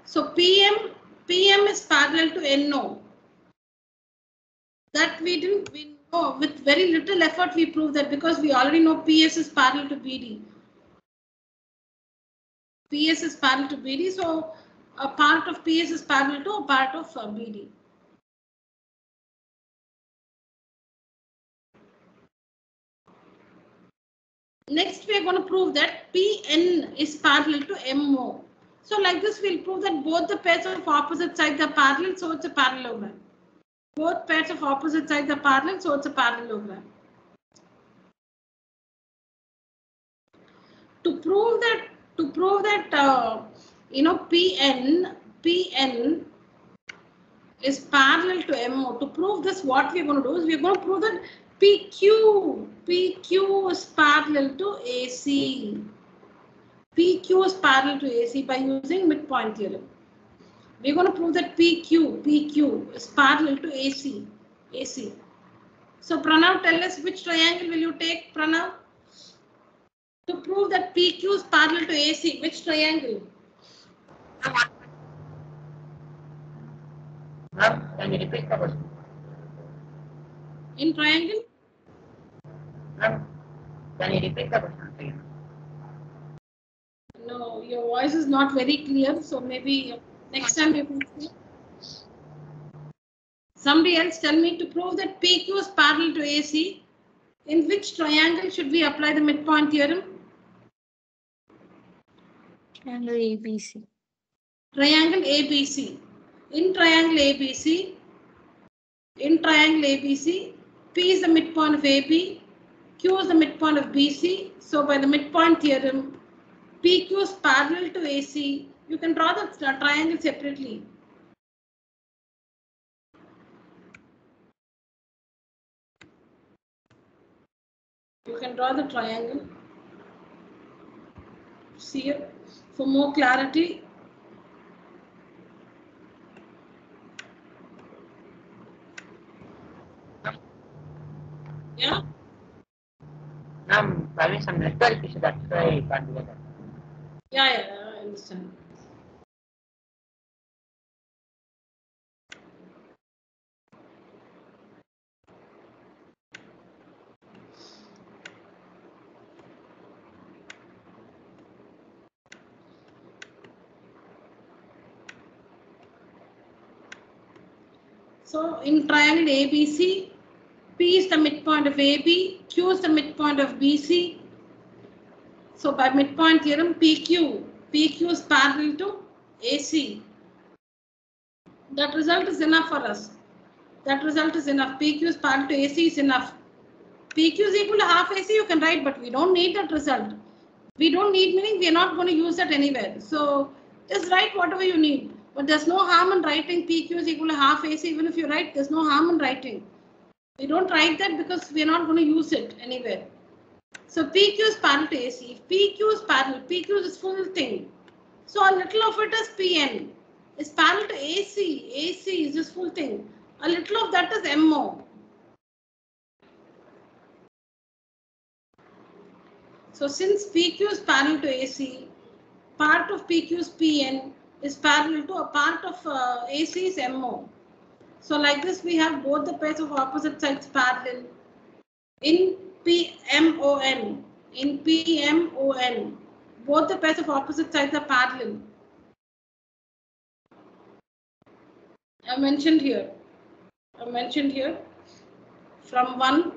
Speaker 1: So PM is parallel to NO. That we know with very little effort we prove that, because we already know PS is parallel to BD. PS is parallel to BD, so a part of PS is parallel to a part of BD. Next, we are going to prove that PN is parallel to MO. So like this, we'll prove that both the pairs of opposite sides are parallel, so it's a parallelogram. Both pairs of opposite sides are parallel, so it's a parallelogram. To prove that PN is parallel to MO. To prove this, what we're going to do is we're going to prove that PQ is parallel to AC. PQ is parallel to AC by using midpoint theorem. We're going to prove that PQ is parallel to AC. So Pranav, tell us which triangle will you take, Pranav? To prove that PQ is parallel to AC, which triangle?
Speaker 5: Ma'am, can you repeat the question?
Speaker 1: In triangle?
Speaker 5: Ma'am, can you repeat the question again?
Speaker 1: No, your voice is not very clear, so maybe next time you can say. Somebody else tell me, to prove that PQ is parallel to AC, in which triangle should we apply the midpoint theorem?
Speaker 4: Triangle ABC.
Speaker 1: Triangle ABC. In triangle ABC, P is the midpoint of AB, Q is the midpoint of BC. So by the midpoint theorem, PQ is parallel to AC. You can draw the triangle separately. You can draw the triangle. See here for more clarity. Yeah.
Speaker 5: Ma'am, having some network issue, that's why I can't do that.
Speaker 1: Yeah, I understand. So in triangle ABC, P is the midpoint of AB, Q is the midpoint of BC. So by midpoint theorem, PQ is parallel to AC. That result is enough for us. That result is enough. PQ is parallel to AC is enough. PQ is equal to half AC, you can write, but we don't need that result. We don't need, meaning we are not going to use that anywhere. So just write whatever you need. But there's no harm in writing PQ is equal to half AC. Even if you write, there's no harm in writing. We don't write that because we are not going to use it anywhere. So PQ is parallel to AC. If PQ is parallel, PQ is this full thing. So a little of it is PN. Is parallel to AC. AC is this full thing. A little of that is MO. So since PQ is parallel to AC, part of PQ's PN is parallel to a part of AC's MO. So like this, we have both the pairs of opposite sides parallel. In PMON, both the pairs of opposite sides are parallel. I mentioned here from one,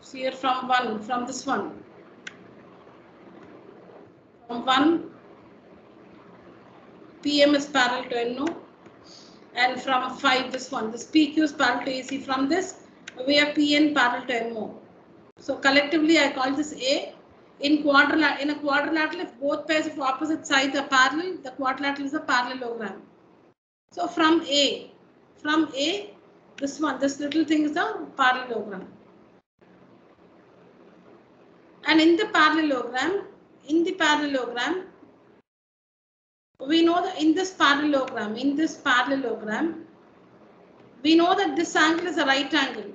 Speaker 1: see here from one, from this one. From 1, PM is parallel to NO, and from 5, this one, this PQ is parallel to AC. From this, we have PN parallel to MO. So collectively, I call this A. In a quadrilateral, if both pairs of opposite sides are parallel, the quadrilateral is a parallelogram. So from A, this one, this little thing is a parallelogram. And in the parallelogram, we know that in this parallelogram, we know that this angle is a right angle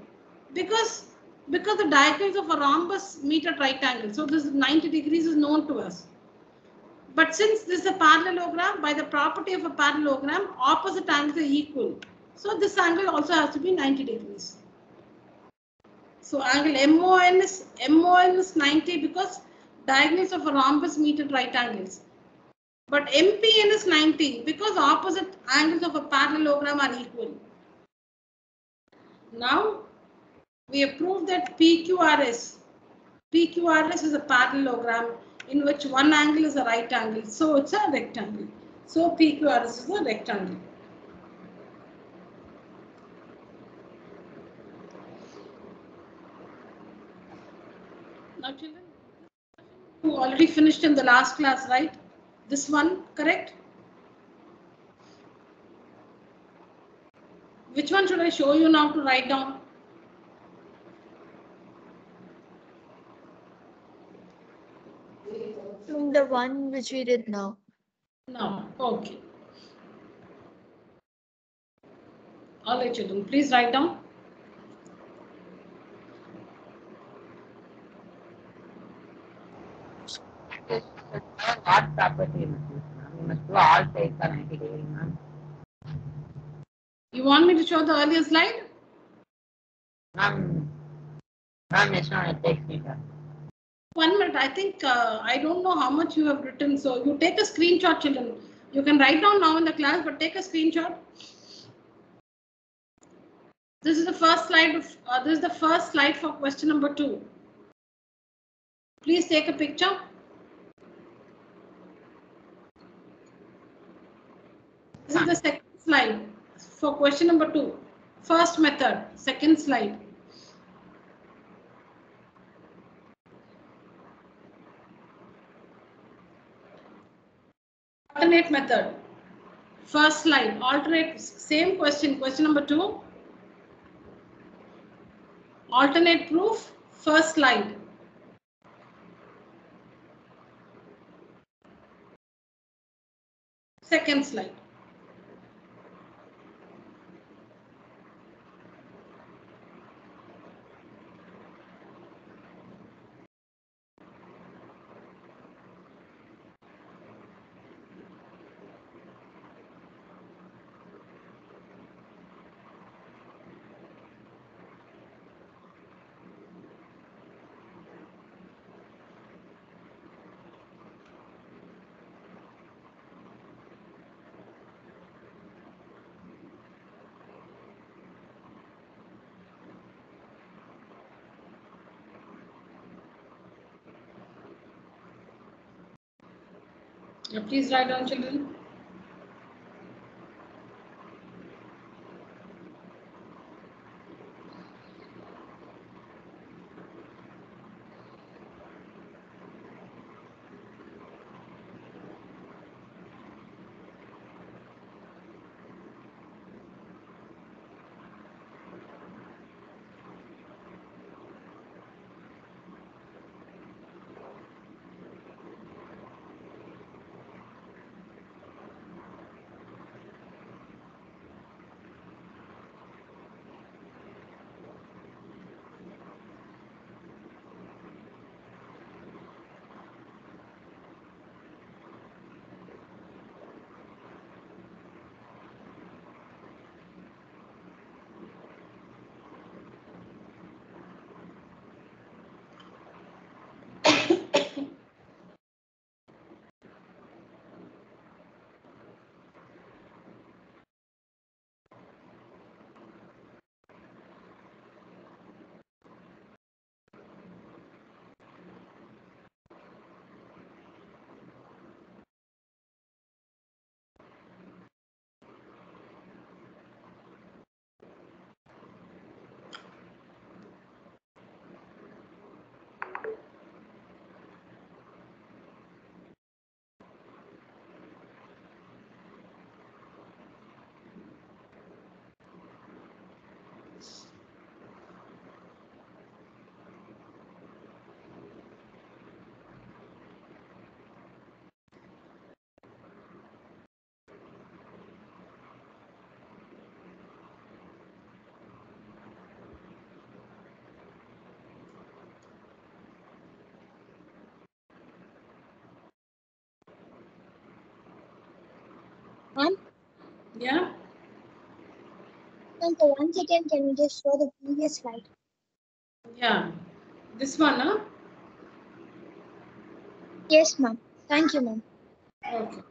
Speaker 1: because the diagonals of a rhombus meet at right angle. So this 90 degrees is known to us. But since this is a parallelogram, by the property of a parallelogram, opposite angles are equal. So this angle also has to be 90 degrees. So angle MON is 90 because diagonals of a rhombus meet at right angles. But MPN is 90 because opposite angles of a parallelogram are equal. Now we have proved that PQRS is a parallelogram in which one angle is a right angle. So it's a rectangle. So PQRS is a rectangle. Now children, you already finished in the last class, right? This one, correct? Which one should I show you now to write down?
Speaker 4: The one which we did now.
Speaker 1: No, okay. All right, children, please write down.
Speaker 5: odd property you must use, ma'am. You must do all sides are 90 degree, ma'am.
Speaker 1: You want me to show the earlier slide?
Speaker 5: Ma'am, yes, no, it takes me time.
Speaker 1: 1 minute. I think I don't know how much you have written. So you take a screenshot, children. You can write down now in the class, but take a screenshot. This is the first slide of this is the first slide for question number 2. Please take a picture. This is the second slide for question number 2. First method, second slide. Alternate method. First slide, alternate, same question, question number 2. Alternate proof, first slide. Second slide. Please write down, children.
Speaker 4: Ma'am,
Speaker 1: Yeah.
Speaker 4: so once again, can you just show the previous slide?
Speaker 1: Yeah. This one, huh?
Speaker 4: Yes, ma'am. Thank you, ma'am.
Speaker 1: Okay.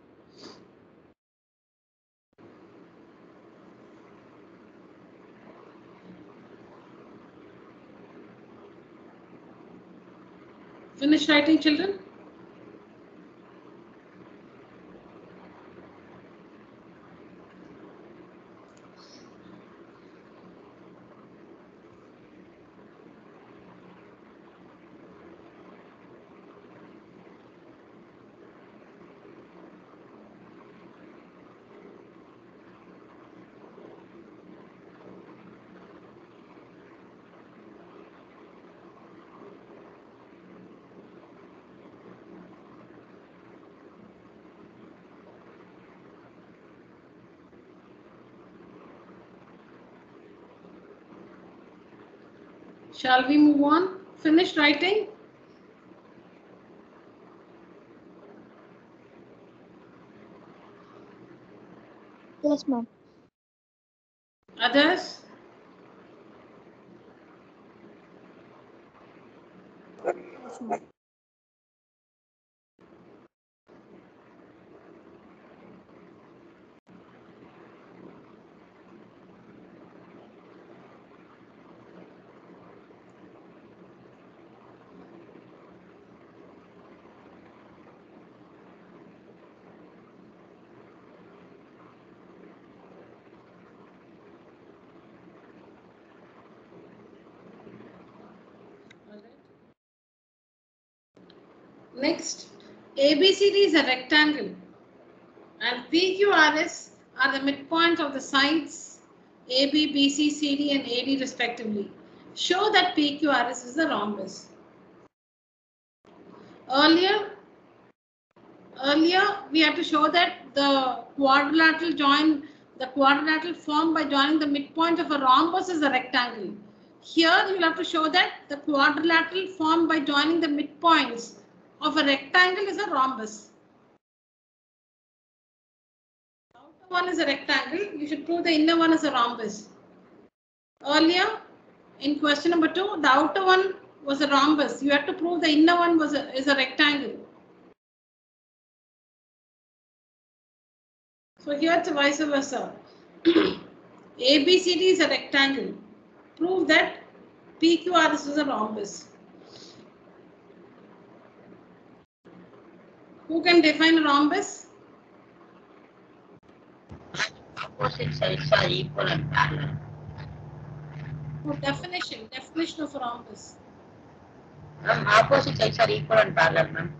Speaker 1: Finish writing, children? Shall we move on? Finish writing?
Speaker 4: Yes, ma'am.
Speaker 1: Others?
Speaker 4: Yes, ma'am.
Speaker 1: Next, ABCD is a rectangle and PQRS are the midpoints of the sides AB, BC, CD and AD respectively. Show that PQRS is a rhombus. Earlier we had to show that the quadrilateral formed by joining the midpoint of a rhombus is a rectangle. Here you will have to show that the quadrilateral formed by joining the midpoints of a rectangle is a rhombus. The outer one is a rectangle. You should prove the inner one is a rhombus. Earlier in question number 2, the outer one was a rhombus. You have to prove the inner one is a rectangle. So here it's vice versa. ABCD is a rectangle. Prove that PQRS is a rhombus. Who can define a rhombus?
Speaker 5: Opposite sides are equal and parallel.
Speaker 1: Oh, definition of a rhombus.
Speaker 5: Ma'am, opposite sides are equal and parallel, ma'am.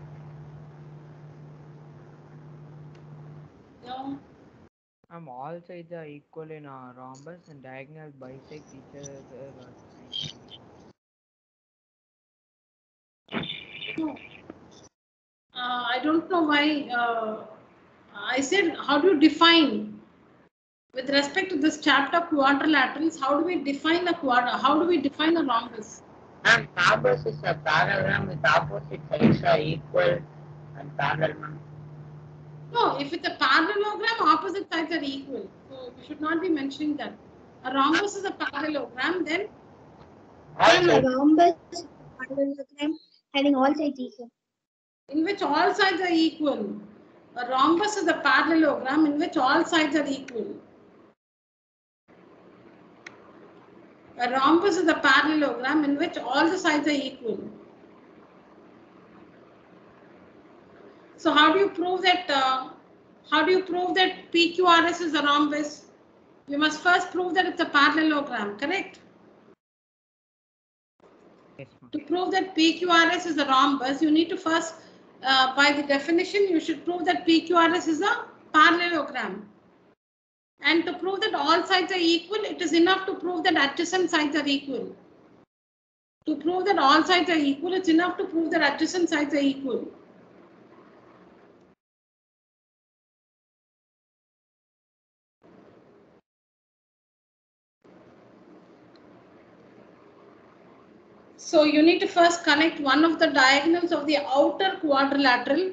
Speaker 1: No.
Speaker 2: All sides are equal in a rhombus and diagonal bisect each other at 90 degrees.
Speaker 1: No. I don't know why. I said, how do you define? With respect to this chapter, quadrilaterals, how do we define a rhombus?
Speaker 5: Ma'am, rhombus is a parallelogram with opposite sides are equal and parallel, ma'am.
Speaker 1: No, if it's a parallelogram, opposite sides are equal. So we should not be mentioning that. A rhombus is a parallelogram, then
Speaker 4: Ma'am, a rhombus is a parallelogram having all sides equal.
Speaker 1: in which all sides are equal. A rhombus is a parallelogram in which all sides are equal. A rhombus is a parallelogram in which all the sides are equal. So how do you prove that? PQRS is a rhombus? You must first prove that it's a parallelogram, correct?
Speaker 2: Yes, ma'am.
Speaker 1: To prove that PQRS is a rhombus, you need to first, by the definition, you should prove that PQRS is a parallelogram. And to prove that all sides are equal, it is enough to prove that adjacent sides are equal. To prove that all sides are equal, it's enough to prove that adjacent sides are equal. So you need to first connect one of the diagonals of the outer quadrilateral.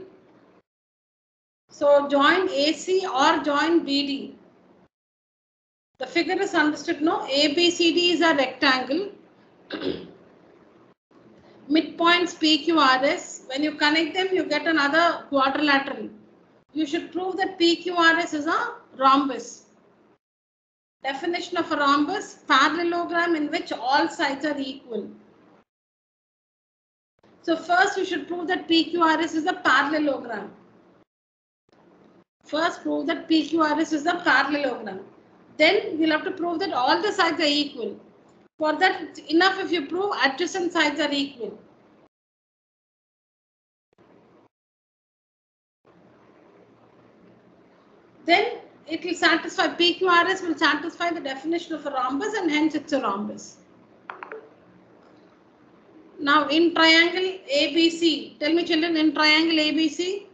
Speaker 1: So join AC or join BD. The figure is understood, no? ABCD is a rectangle. Midpoints PQRS. When you connect them, you get another quadrilateral. You should prove that PQRS is a rhombus. Definition of a rhombus: parallelogram in which all sides are equal. So first you should prove that PQRS is a parallelogram. First prove that PQRS is a parallelogram. Then you'll have to prove that all the sides are equal. For that, it's enough if you prove adjacent sides are equal. Then it will satisfy, PQRS will satisfy the definition of a rhombus and hence it's a rhombus. Now in triangle ABC, tell me children, in triangle ABC,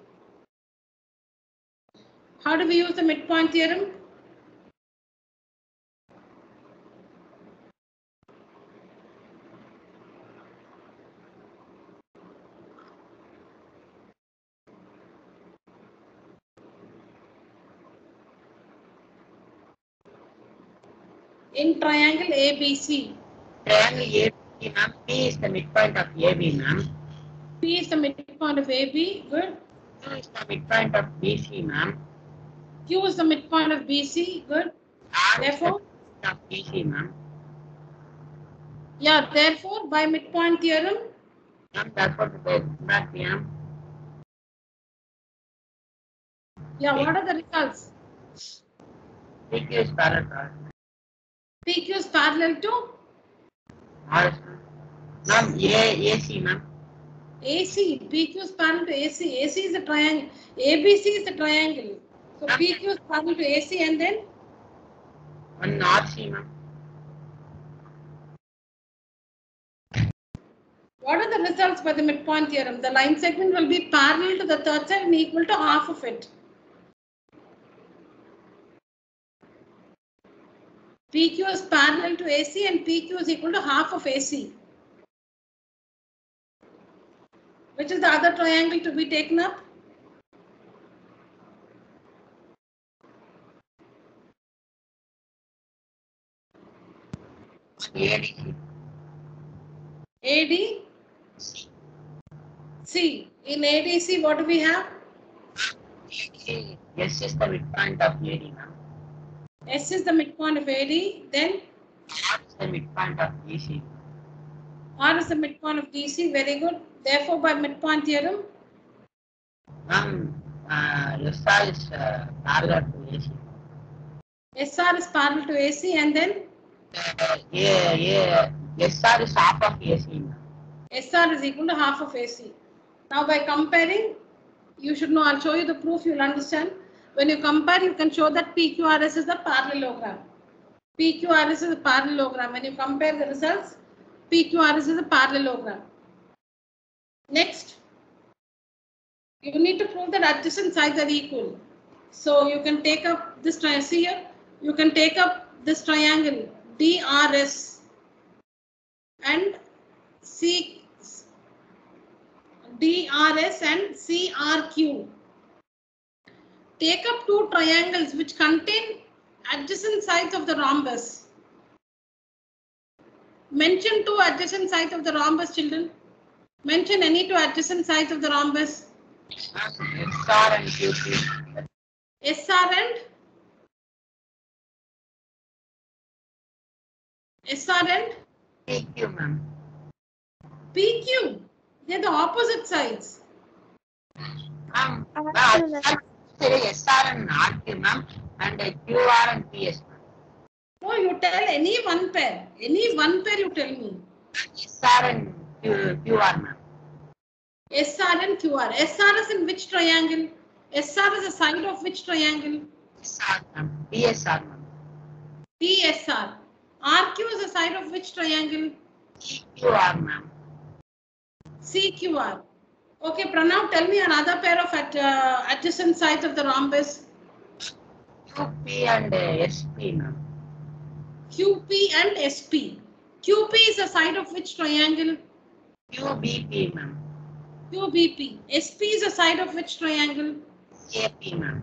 Speaker 1: how do we use the midpoint theorem? in triangle ABC.
Speaker 5: Triangle ABC, ma'am. P is the midpoint of AB, ma'am.
Speaker 1: P is the midpoint of AB. Good.
Speaker 5: Q is the midpoint of BC, ma'am.
Speaker 1: Q is the midpoint of BC. Good.
Speaker 5: R is the
Speaker 1: Therefore,
Speaker 5: midpoint of BC, ma'am.
Speaker 1: yeah, therefore, by midpoint theorem,
Speaker 5: Ma'am, therefore, the back, ma'am.
Speaker 1: yeah, what are the results?
Speaker 5: PQ is parallel to R.
Speaker 1: PQ is parallel to
Speaker 5: R, ma'am. AC, ma'am.
Speaker 1: AC. PQ is parallel to AC. AC is a triangle. ABC is the triangle. So PQ is parallel to AC and then
Speaker 5: One RC, ma'am.
Speaker 1: what are the results by the midpoint theorem? The line segment will be parallel to the third side and equal to half of it. PQ is parallel to AC and PQ is equal to half of AC. Which is the other triangle to be taken up?
Speaker 5: ADC.
Speaker 1: AD. C. In ADC, what do we have?
Speaker 5: ADC. S is the midpoint of AD, ma'am.
Speaker 1: S is the midpoint of AD. Then
Speaker 5: R is the midpoint of DC.
Speaker 1: R is the midpoint of DC. Very good. Therefore, by midpoint theorem,
Speaker 5: Ma'am, SR is parallel to AC.
Speaker 1: SR is parallel to AC and then
Speaker 5: SR is half of AC, ma'am.
Speaker 1: SR is equal to half of AC. Now, by comparing, you should know, I'll show you the proof, you'll understand. When you compare, you can show that PQRS is the parallelogram. PQRS is a parallelogram. When you compare the results, PQRS is a parallelogram. Next, you need to prove that adjacent sides are equal. So you can take up this triangle. See here, you can take up this triangle DRS and DRS and CRQ. Take up two triangles which contain adjacent sides of the rhombus. Mention two adjacent sides of the rhombus, children. Mention any two adjacent sides of the rhombus.
Speaker 5: SR and QP.
Speaker 1: SR and
Speaker 5: PQ, ma'am.
Speaker 1: PQ. They're the opposite sides.
Speaker 5: Ma'am, SR and RQ, ma'am, and QR and PS, ma'am.
Speaker 1: No, you tell any one pair. Any one pair you tell me.
Speaker 5: SR and QR, ma'am.
Speaker 1: SR and QR. SR is in which triangle? SR is a side of which triangle?
Speaker 5: SR, ma'am. PSR, ma'am.
Speaker 1: PSR. RQ is a side of which triangle?
Speaker 5: QR, ma'am.
Speaker 1: CQR. Okay, Pranav, tell me another pair of adjacent sides of the rhombus.
Speaker 5: QP and SP, ma'am.
Speaker 1: QP and SP. QP is a side of which triangle?
Speaker 5: QBP, ma'am.
Speaker 1: QBP. SP is a side of which triangle?
Speaker 5: AP, ma'am.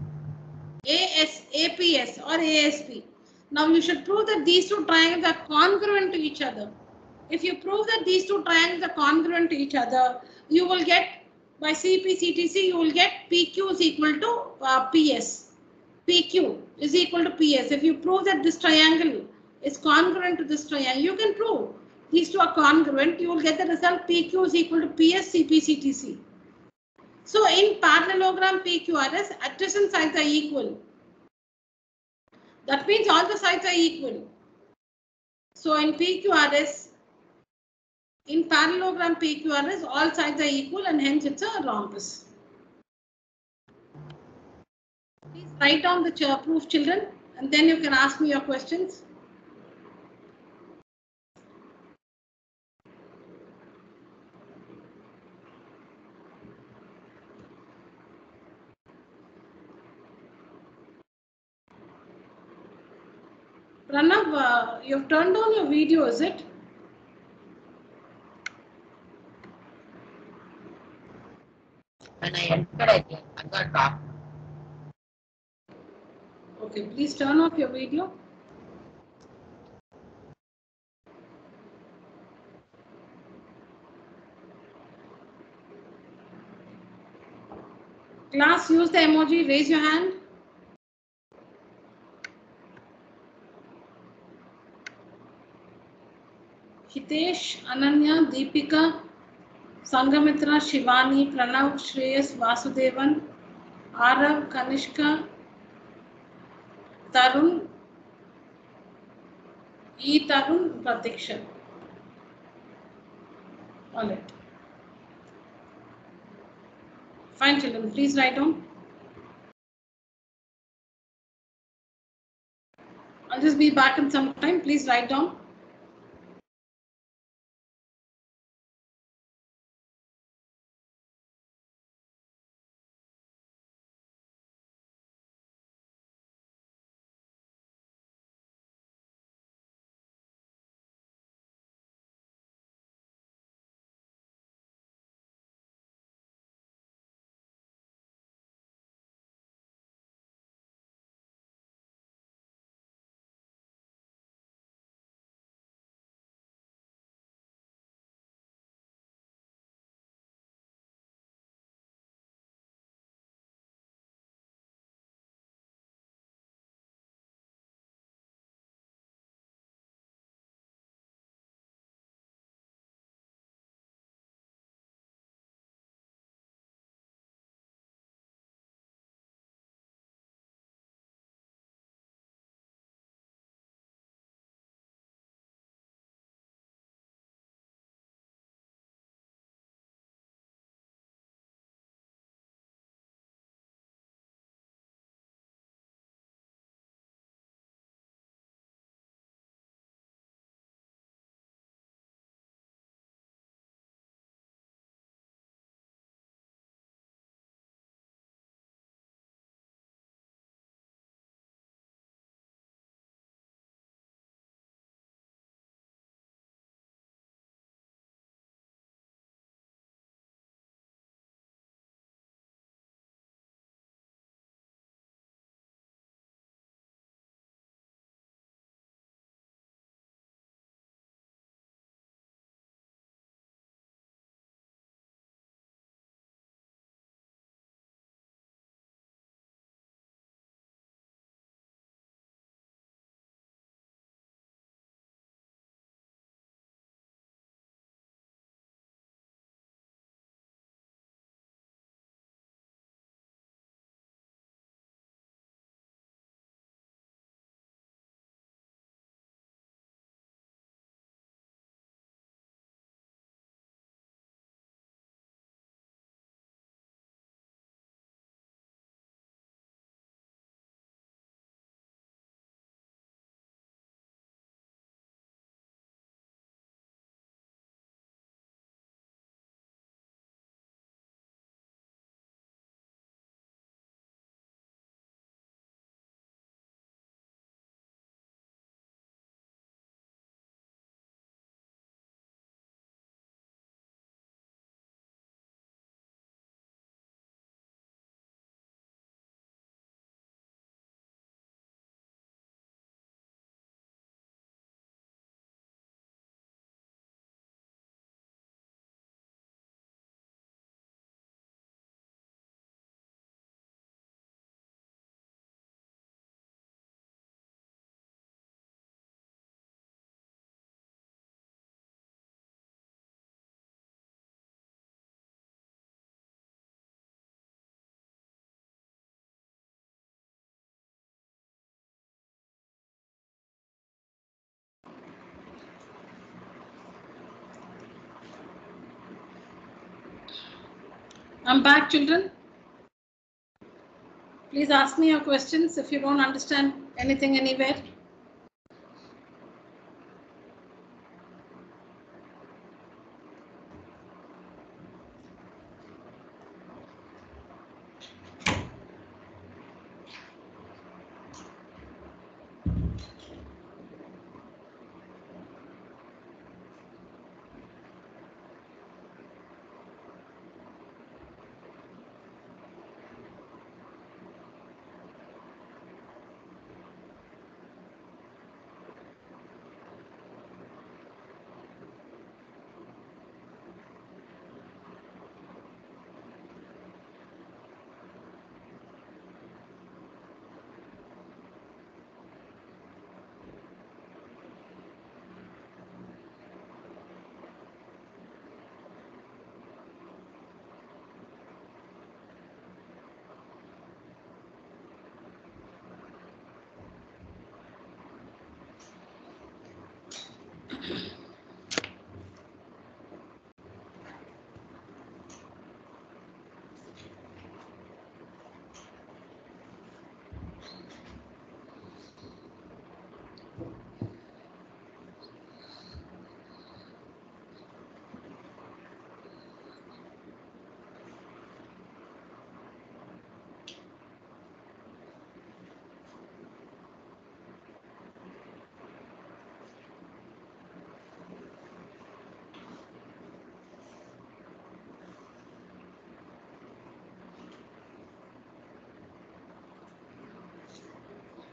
Speaker 1: APS or ASP. Now you should prove that these two triangles are congruent to each other. If you prove that these two triangles are congruent to each other, you will get, by CP/CTC, you will get PQ is equal to PS. PQ is equal to PS. If you prove that this triangle is congruent to this triangle, you can prove these two are congruent, you will get the result PQ is equal to PS CP/CTC. So in parallelogram PQRS, adjacent sides are equal. That means all the sides are equal. So in PQRS, in parallelogram PQRS, all sides are equal and hence it's a rhombus. Please write down the proof, children, and then you can ask me your questions. Pranav, you've turned on your video, is it?
Speaker 5: When I entered, I got off.
Speaker 1: Okay, please turn off your video. Class, use the emoji, raise your hand. Hitesh, Ananya, Deepika, Sangamitra, Shivani, Pranav, Shreyas, Vasudevan, Arav, Kanishka, Tarun, Tarun, Pratiksha. All right. Fine, children. Please write down. I'll just be back in some time. Please write down. I'm back, children. Please ask me your questions if you don't understand anything anywhere.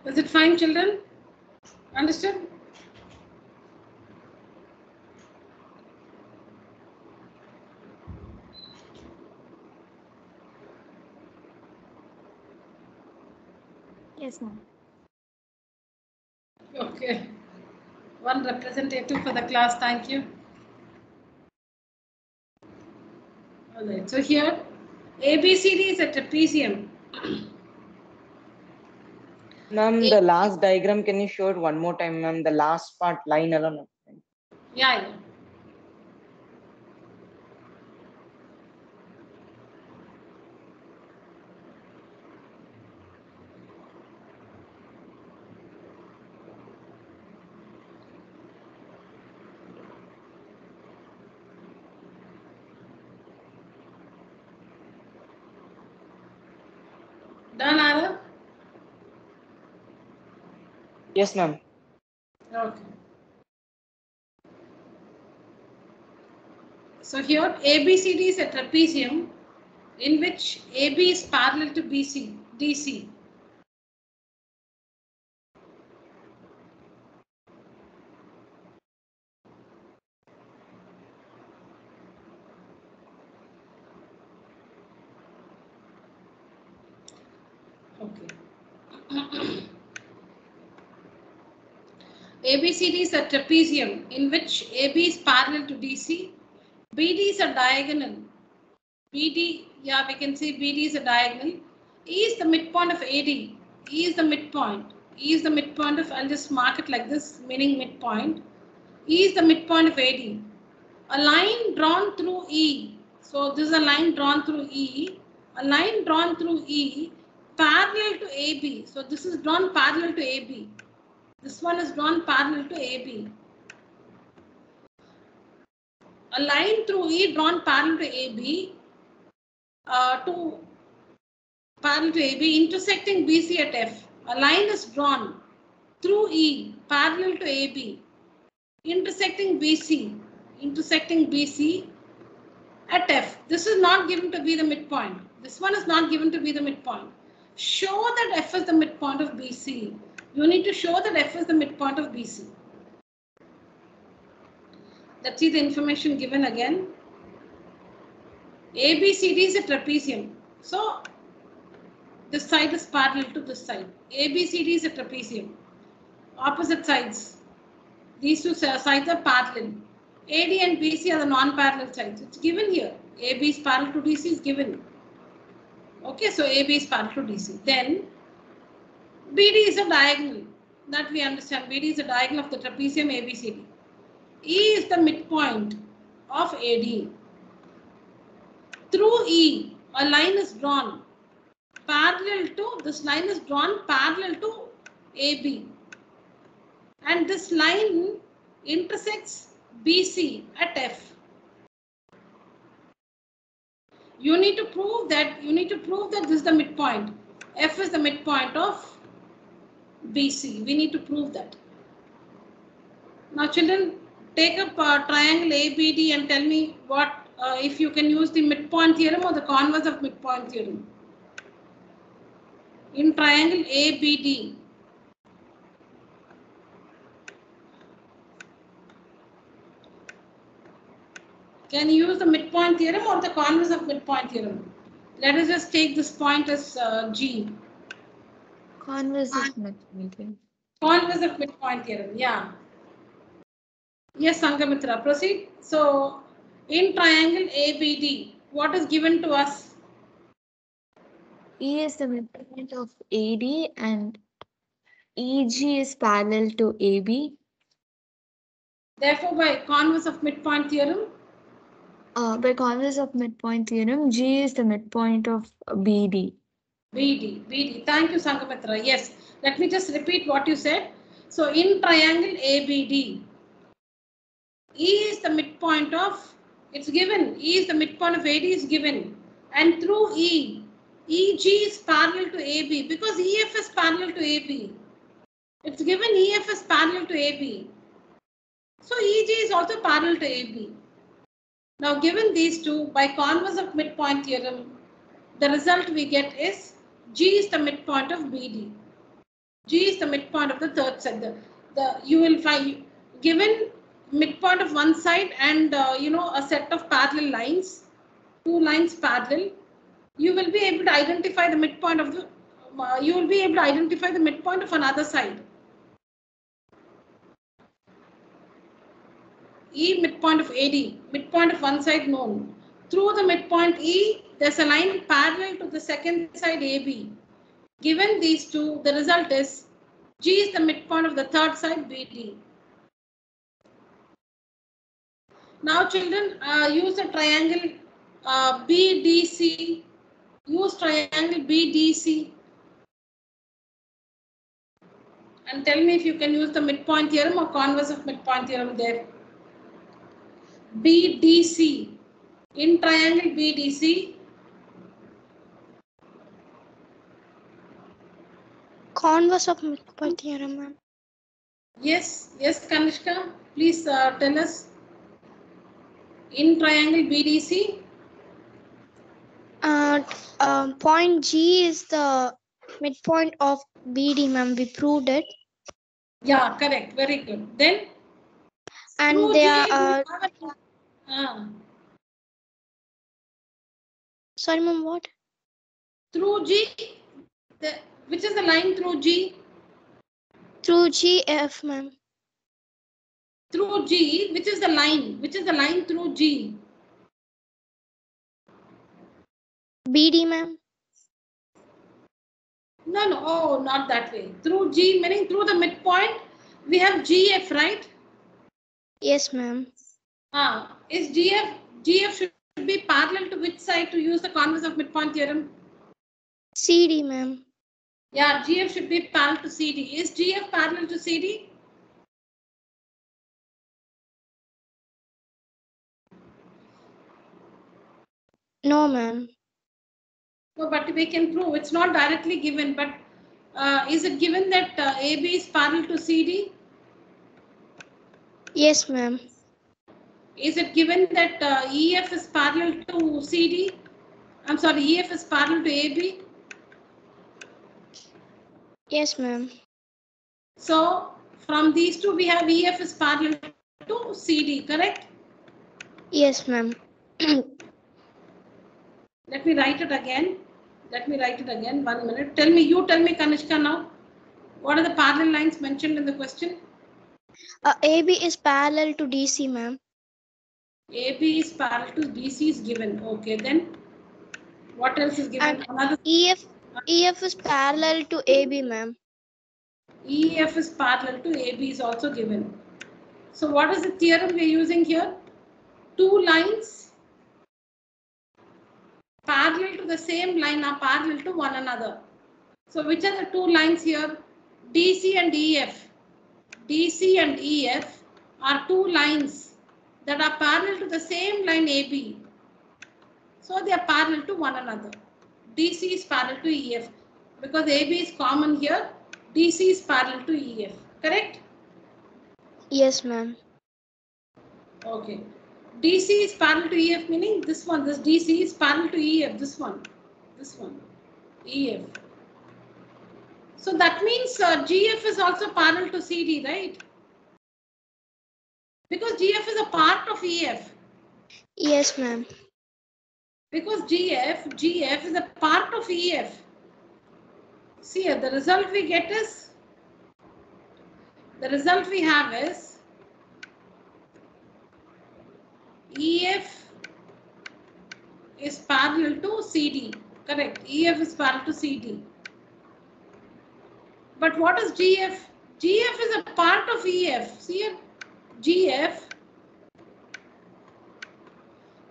Speaker 1: Is it fine, children? Understood?
Speaker 4: Yes, ma'am.
Speaker 1: Okay. One representative for the class, thank you. All right, so here ABCD is a trapezium.
Speaker 2: Ma'am, the last diagram, can you show it one more time, ma'am? The last part, line alone.
Speaker 1: Yeah. Done, Ara?
Speaker 2: Yes, ma'am.
Speaker 1: Okay. So here ABCD is a trapezium in which AB is parallel to BC, DC. Okay. ABCD is a trapezium in which AB is parallel to DC. BD is a diagonal. BD, yeah, we can see BD is a diagonal. E is the midpoint of AD. E is the midpoint. E is the midpoint of, I'll just mark it like this, meaning midpoint. E is the midpoint of AD. A line drawn through E. So this is a line drawn through E. A line drawn through E parallel to AB. So this is drawn parallel to AB. This one is drawn parallel to AB. A line through E drawn parallel to AB intersecting BC at F. A line is drawn through E parallel to AB intersecting BC at F. This is not given to be the midpoint. This one is not given to be the midpoint. Show that F is the midpoint of BC. You need to show that F is the midpoint of BC. Let's see the information given again. ABCD is a trapezium. So this side is parallel to this side. ABCD is a trapezium. Opposite sides. These two sides are parallel. AD and BC are the non-parallel sides. It's given here. AB is parallel to DC is given. Okay, so AB is parallel to DC. Then BD is a diagonal. That we understand. BD is a diagonal of the trapezium ABCD. E is the midpoint of AD. Through E, a line is drawn parallel to, this line is drawn parallel to AB. And this line intersects BC at F. You need to prove that this is the midpoint. F is the midpoint of BC. We need to prove that. Now children, take up triangle ABD and tell me what if you can use the midpoint theorem or the converse of midpoint theorem. In triangle ABD, can you use the midpoint theorem or the converse of midpoint theorem? Let us just take this point as G.
Speaker 4: Converse of midpoint theorem.
Speaker 1: Converse of midpoint theorem, yeah. Yes, Sangamitra, proceed. So, in triangle ABD, what is given to us?
Speaker 4: E is the midpoint of AD and EG is parallel to AB.
Speaker 1: Therefore, by converse of midpoint theorem,
Speaker 4: By converse of midpoint theorem, G is the midpoint of BD.
Speaker 1: BD. Thank you, Sangamitra. Yes. Let me just repeat what you said. So, in triangle ABD, E is the midpoint of, it's given, E is the midpoint of AD is given. And through E, EG is parallel to AB because EF is parallel to AB. It's given EF is parallel to AB. So, EG is also parallel to AB. Now, given these two, by converse of midpoint theorem, the result we get is G is the midpoint of BD. G is the midpoint of the third side. You will find given midpoint of one side and a set of parallel lines, two lines parallel, you will be able to identify the midpoint of the midpoint of another side. E midpoint of AD, midpoint of one side known. Through the midpoint E, there's a line parallel to the second side AB. Given these two, the result is G is the midpoint of the third side BD. Now children, use the triangle BDC. Use triangle BDC. And tell me if you can use the midpoint theorem or converse of midpoint theorem there. BDC. In triangle BDC.
Speaker 4: Converse of midpoint theorem, ma'am.
Speaker 1: Yes, Kanishka, please tell us. In triangle BDC.
Speaker 4: Point G is the midpoint of BD, ma'am. We proved it.
Speaker 1: Yeah, correct. Very good. Then.
Speaker 4: And they are. Sorry, ma'am. What?
Speaker 1: Through G. Which is the line through G?
Speaker 4: Through GF, ma'am.
Speaker 1: Through G, which is the line? Which is the line through G?
Speaker 4: BD, ma'am.
Speaker 1: No. Oh, not that way. Through G, meaning through the midpoint, we have GF, right?
Speaker 4: Yes, ma'am.
Speaker 1: Is GF should be parallel to which side to use the converse of midpoint theorem?
Speaker 4: CD, ma'am.
Speaker 1: Yeah, GF should be parallel to CD. Is GF parallel to CD?
Speaker 4: No, ma'am.
Speaker 1: No, but we can prove it's not directly given. But is it given that AB is parallel to CD?
Speaker 4: Yes, ma'am.
Speaker 1: Is it given that EF is parallel to CD? I'm sorry, EF is parallel to AB?
Speaker 4: Yes, ma'am.
Speaker 1: So, from these two, we have EF is parallel to CD, correct?
Speaker 4: Yes, ma'am.
Speaker 1: Let me write it again. 1 minute. You tell me, Kanishka, now. What are the parallel lines mentioned in the question?
Speaker 4: AB is parallel to DC, ma'am.
Speaker 1: AB is parallel to DC is given. Okay, then what else is given?
Speaker 4: And EF is parallel to AB, ma'am.
Speaker 1: EF is parallel to AB is also given. So what is the theorem we are using here? Two lines parallel to the same line are parallel to one another. So which are the two lines here? DC and EF. DC and EF are two lines that are parallel to the same line AB. So they are parallel to one another. DC is parallel to EF. Because AB is common here, DC is parallel to EF. Correct?
Speaker 4: Yes, ma'am.
Speaker 1: Okay. DC is parallel to EF, meaning this one, this DC is parallel to EF, this one, EF. So that means GF is also parallel to CD, right? Because GF is a part of EF.
Speaker 4: Yes, ma'am.
Speaker 1: Because GF is a part of EF. See, the result we have is EF is parallel to CD. Correct. EF is parallel to CD. But what is GF? GF is a part of EF. See it? GF.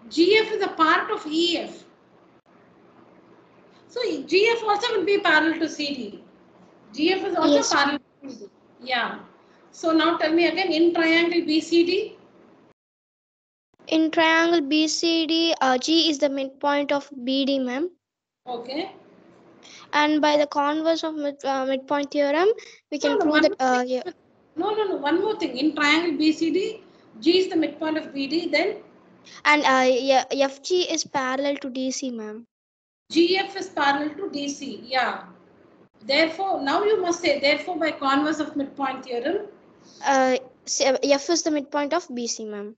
Speaker 1: GF is a part of EF. So GF also will be parallel to CD. GF is also
Speaker 4: Yes.
Speaker 1: parallel to CD. Yeah. So now tell me again, in triangle BCD.
Speaker 4: In triangle BCD, G is the midpoint of BD, ma'am.
Speaker 1: Okay.
Speaker 4: And by the converse of midpoint theorem, we can prove
Speaker 1: one
Speaker 4: that.
Speaker 1: more
Speaker 4: Yeah.
Speaker 1: thing. No. One more thing. In triangle BCD, G is the midpoint of BD. Then
Speaker 4: And yeah, FG is parallel to DC, ma'am.
Speaker 1: GF is parallel to DC. Yeah. Therefore, now you must say, therefore, by converse of midpoint theorem,
Speaker 4: F is the midpoint of BC, ma'am.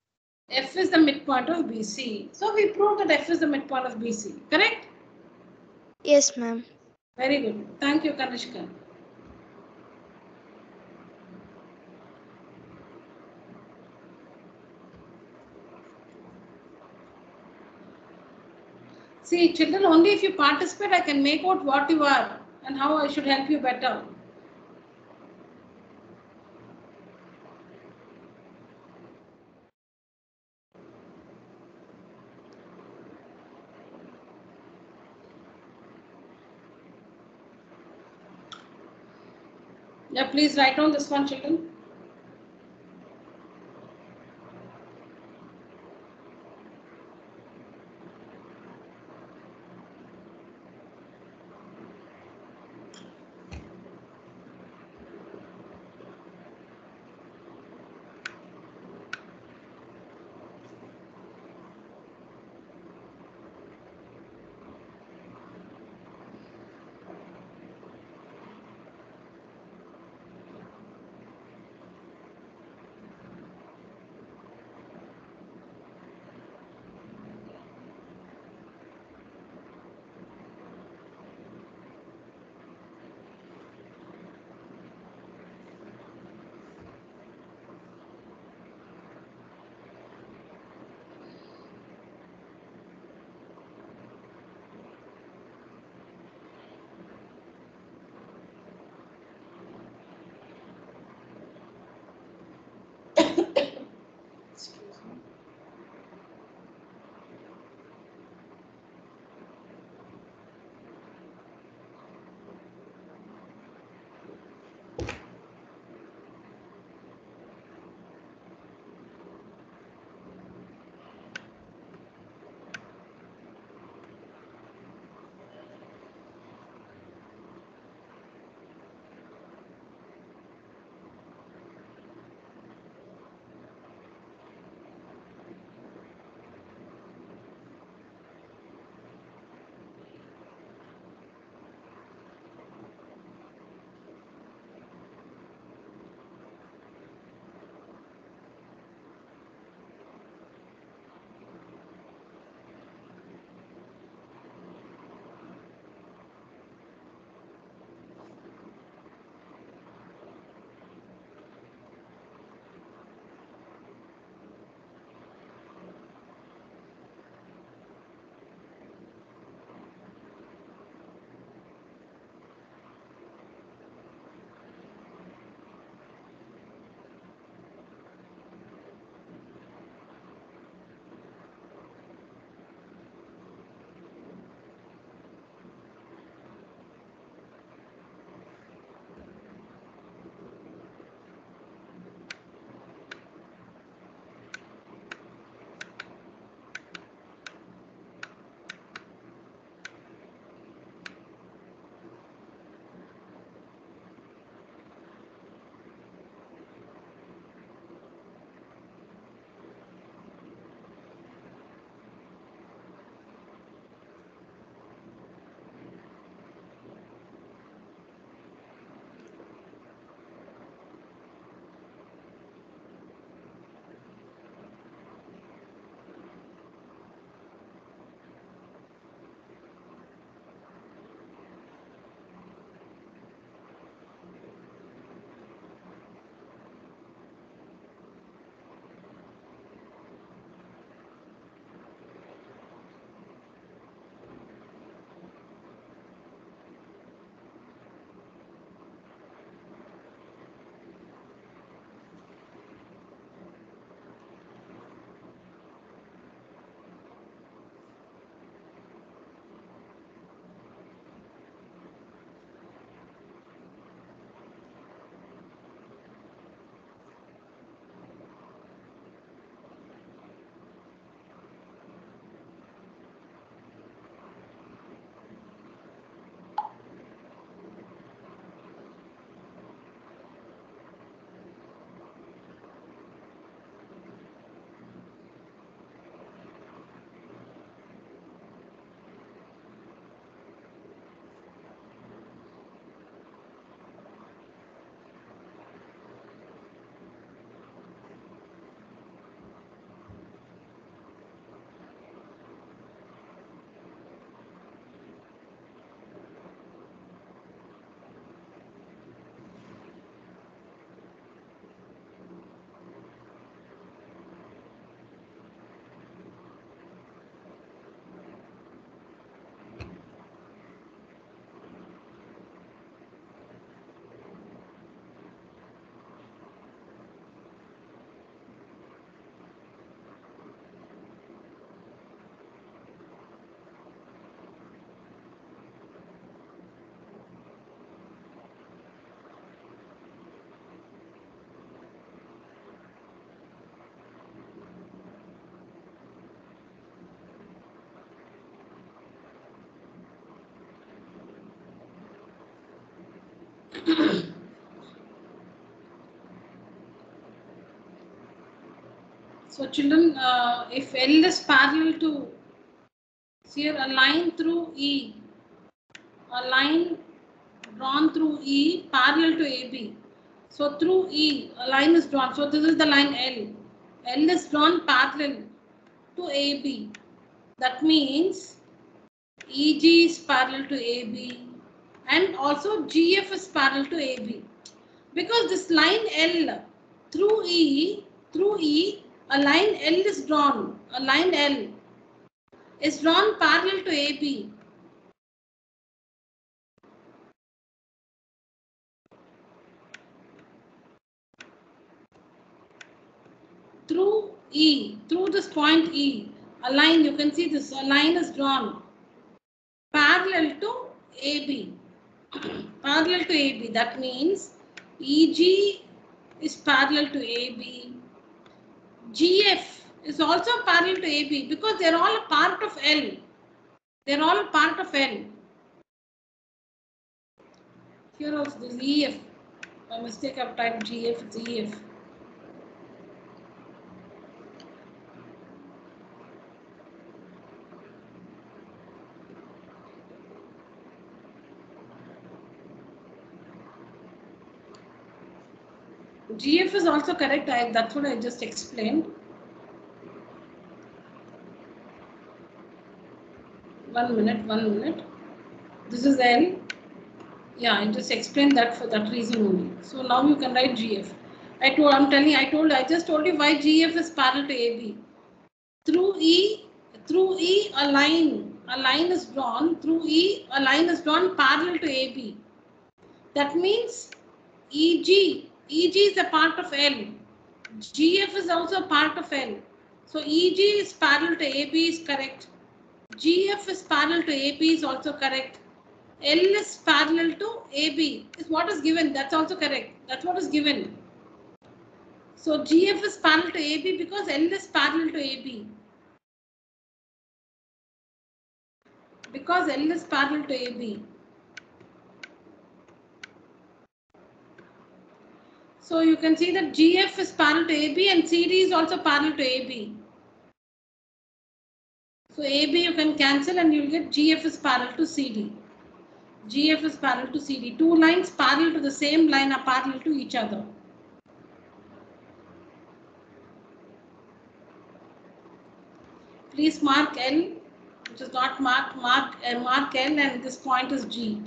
Speaker 1: F is the midpoint of BC. So we proved that F is the midpoint of BC. Correct?
Speaker 4: Yes, ma'am.
Speaker 1: Very good. Thank you, Kanishka. See, children, only if you participate, I can make out what you are and how I should help you better. Yeah, please write down this one, children. So children, if L is parallel to, here a line through E, a line drawn through E parallel to AB. So through E, a line is drawn. So this is the line L. L is drawn parallel to AB. That means EG is parallel to AB and also GF is parallel to AB. Because this line L through E, a line L is drawn. A line L is drawn parallel to AB. Through E, through this point E, a line, you can see this, a line is drawn parallel to AB. Parallel to AB, that means EG is parallel to AB. GF is also parallel to AB because they're all a part of L. They're all a part of L. Here also this EF. By mistake I've typed GF, it's EF. GF is also correct. That's what I just explained. One minute. This is L. Yeah, I just explained that for that reason only. So now you can write GF. I just told you why GF is parallel to AB. Through E, a line is drawn. Through E, a line is drawn parallel to AB. That means EG is a part of L. GF is also a part of L. So EG is parallel to AB is correct. GF is parallel to AB is also correct. L is parallel to AB is what is given. That's also correct. That's what is given. So GF is parallel to AB because L is parallel to AB. Because L is parallel to AB. So you can see that GF is parallel to AB and CD is also parallel to AB. So AB you can cancel and you'll get GF is parallel to CD. GF is parallel to CD. Two lines parallel to the same line are parallel to each other. Please mark L, which is not marked, mark L, and this point is G.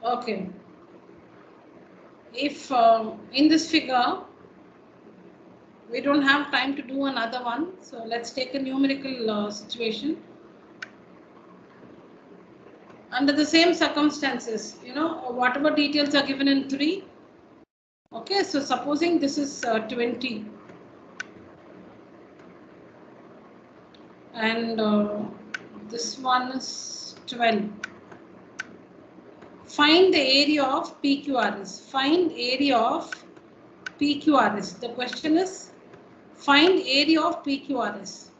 Speaker 1: Okay. If in this figure, we don't have time to do another one, so let's take a numerical situation. Under the same circumstances, whatever details are given in 3. Okay, so supposing this is 20 and this one is 12. Find the area of PQRS. Find area of PQRS. The question is, find area of PQRS.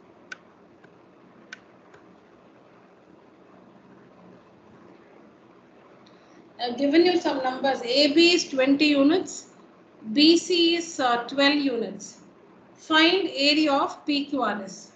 Speaker 1: I've given you some numbers. AB is 20 units. BC is 12 units. Find area of PQRS.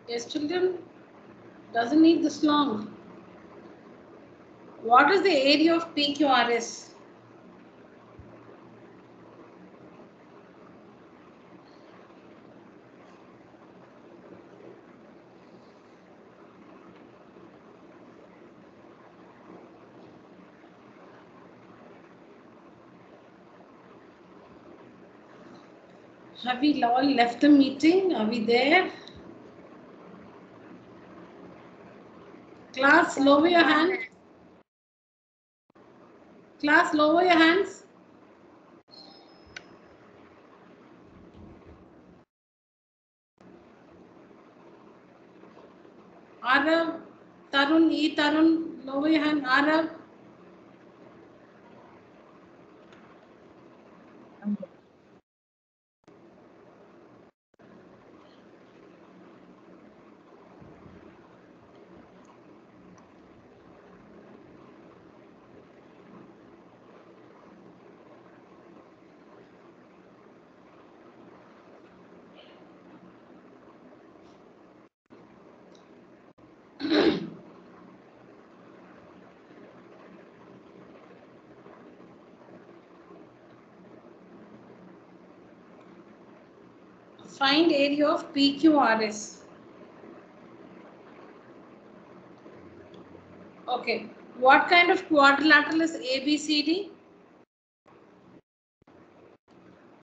Speaker 1: Yes, children. Doesn't need this long. What is the area of PQRS? Have we all left the meeting? Are we there? Class, lower your hand. Class, lower your hands. Arav, Tarun, Tarun, lower your hand. Arav. Find area of PQRS. Okay. What kind of quadrilateral is ABCD?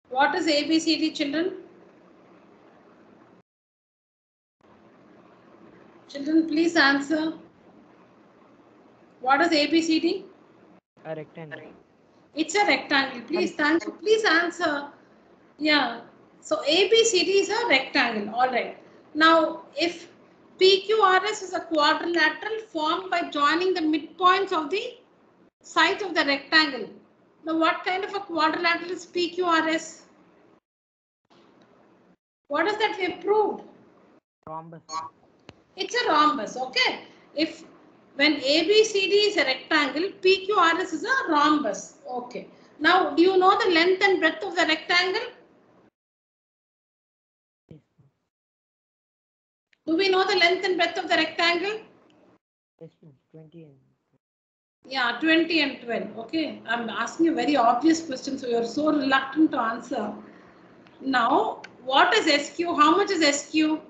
Speaker 1: What is ABCD, children? Children, please answer. What is ABCD?
Speaker 2: A rectangle.
Speaker 1: It's a rectangle. Please answer. Yeah. So ABCD is a rectangle. All right. Now, if PQRS is a quadrilateral formed by joining the midpoints of the sides of the rectangle. Now, what kind of a quadrilateral is PQRS? What is that we have proved?
Speaker 2: Rhombus.
Speaker 1: It's a rhombus. Okay. If when ABCD is a rectangle, PQRS is a rhombus. Okay. Now, do you know the length and breadth of the rectangle? Do we know the length and breadth of the rectangle?
Speaker 2: Yes, ma'am. 20 and
Speaker 1: Yeah, 20 and 12. Okay. I'm asking a very obvious question, so you're so reluctant to answer. Now, what is SQ? How much is SQ?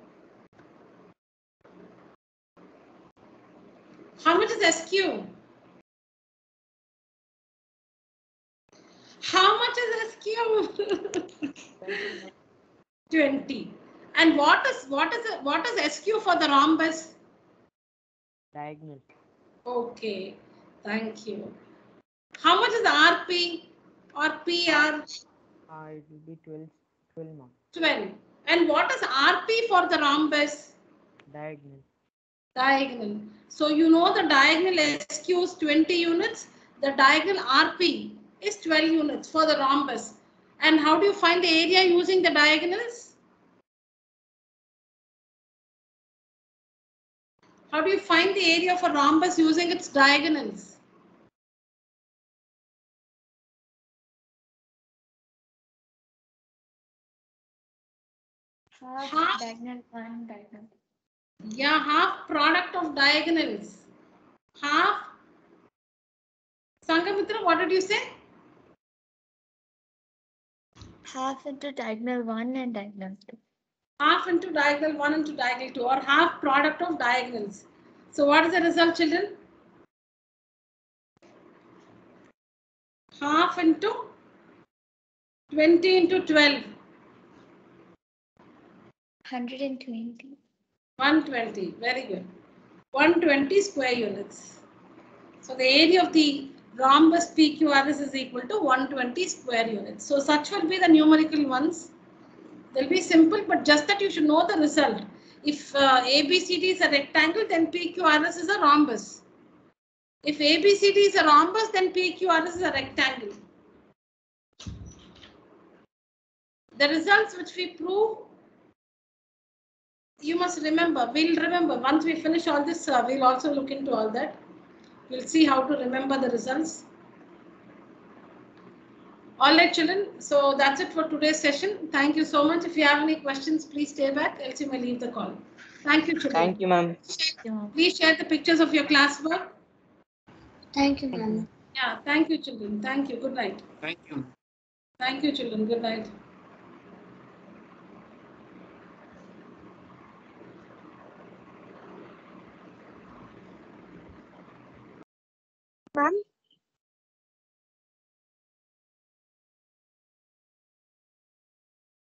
Speaker 1: How much is SQ? How much is SQ? 20. And what is SQ for the rhombus?
Speaker 2: diagonal.
Speaker 1: Okay, thank you. How much is RP or PR?
Speaker 2: It will be 12 ma'am.
Speaker 1: 12. And what is RP for the rhombus?
Speaker 2: Diagonal.
Speaker 1: Diagonal. So you know the diagonal SQ is 20 units. The diagonal RP is 12 units for the rhombus. And how do you find the area using the diagonals? How do you find the area of a rhombus using its diagonals?
Speaker 4: Half diagonal 1 diagonal.
Speaker 1: Yeah, half product of diagonals. Half. Sangamitra, what did you say?
Speaker 4: Half into diagonal 1 and diagonal 2.
Speaker 1: Half into diagonal 1 into diagonal 2, or half product of diagonals. So what is the result, children? Half into 20 into 12.
Speaker 4: 120.
Speaker 1: 120. Very good. 120 square units. So the area of the rhombus PQRS is equal to 120 square units. So such will be the numerical ones. They'll be simple, but just that you should know the result. If ABCD is a rectangle, then PQRS is a rhombus. If ABCD is a rhombus, then PQRS is a rectangle. The results which we prove, you must remember. We'll remember. Once we finish all this, we'll also look into all that. We'll see how to remember the results. All right, children. So that's it for today's session. Thank you so much. If you have any questions, please stay back, else you may leave the call. Thank you, children.
Speaker 6: Thank you, ma'am.
Speaker 1: Please share the pictures of your classwork.
Speaker 4: Thank you, ma'am.
Speaker 1: Yeah, thank you, children. Thank you. Good night.
Speaker 3: Thank you.
Speaker 1: Thank you, children. Good night.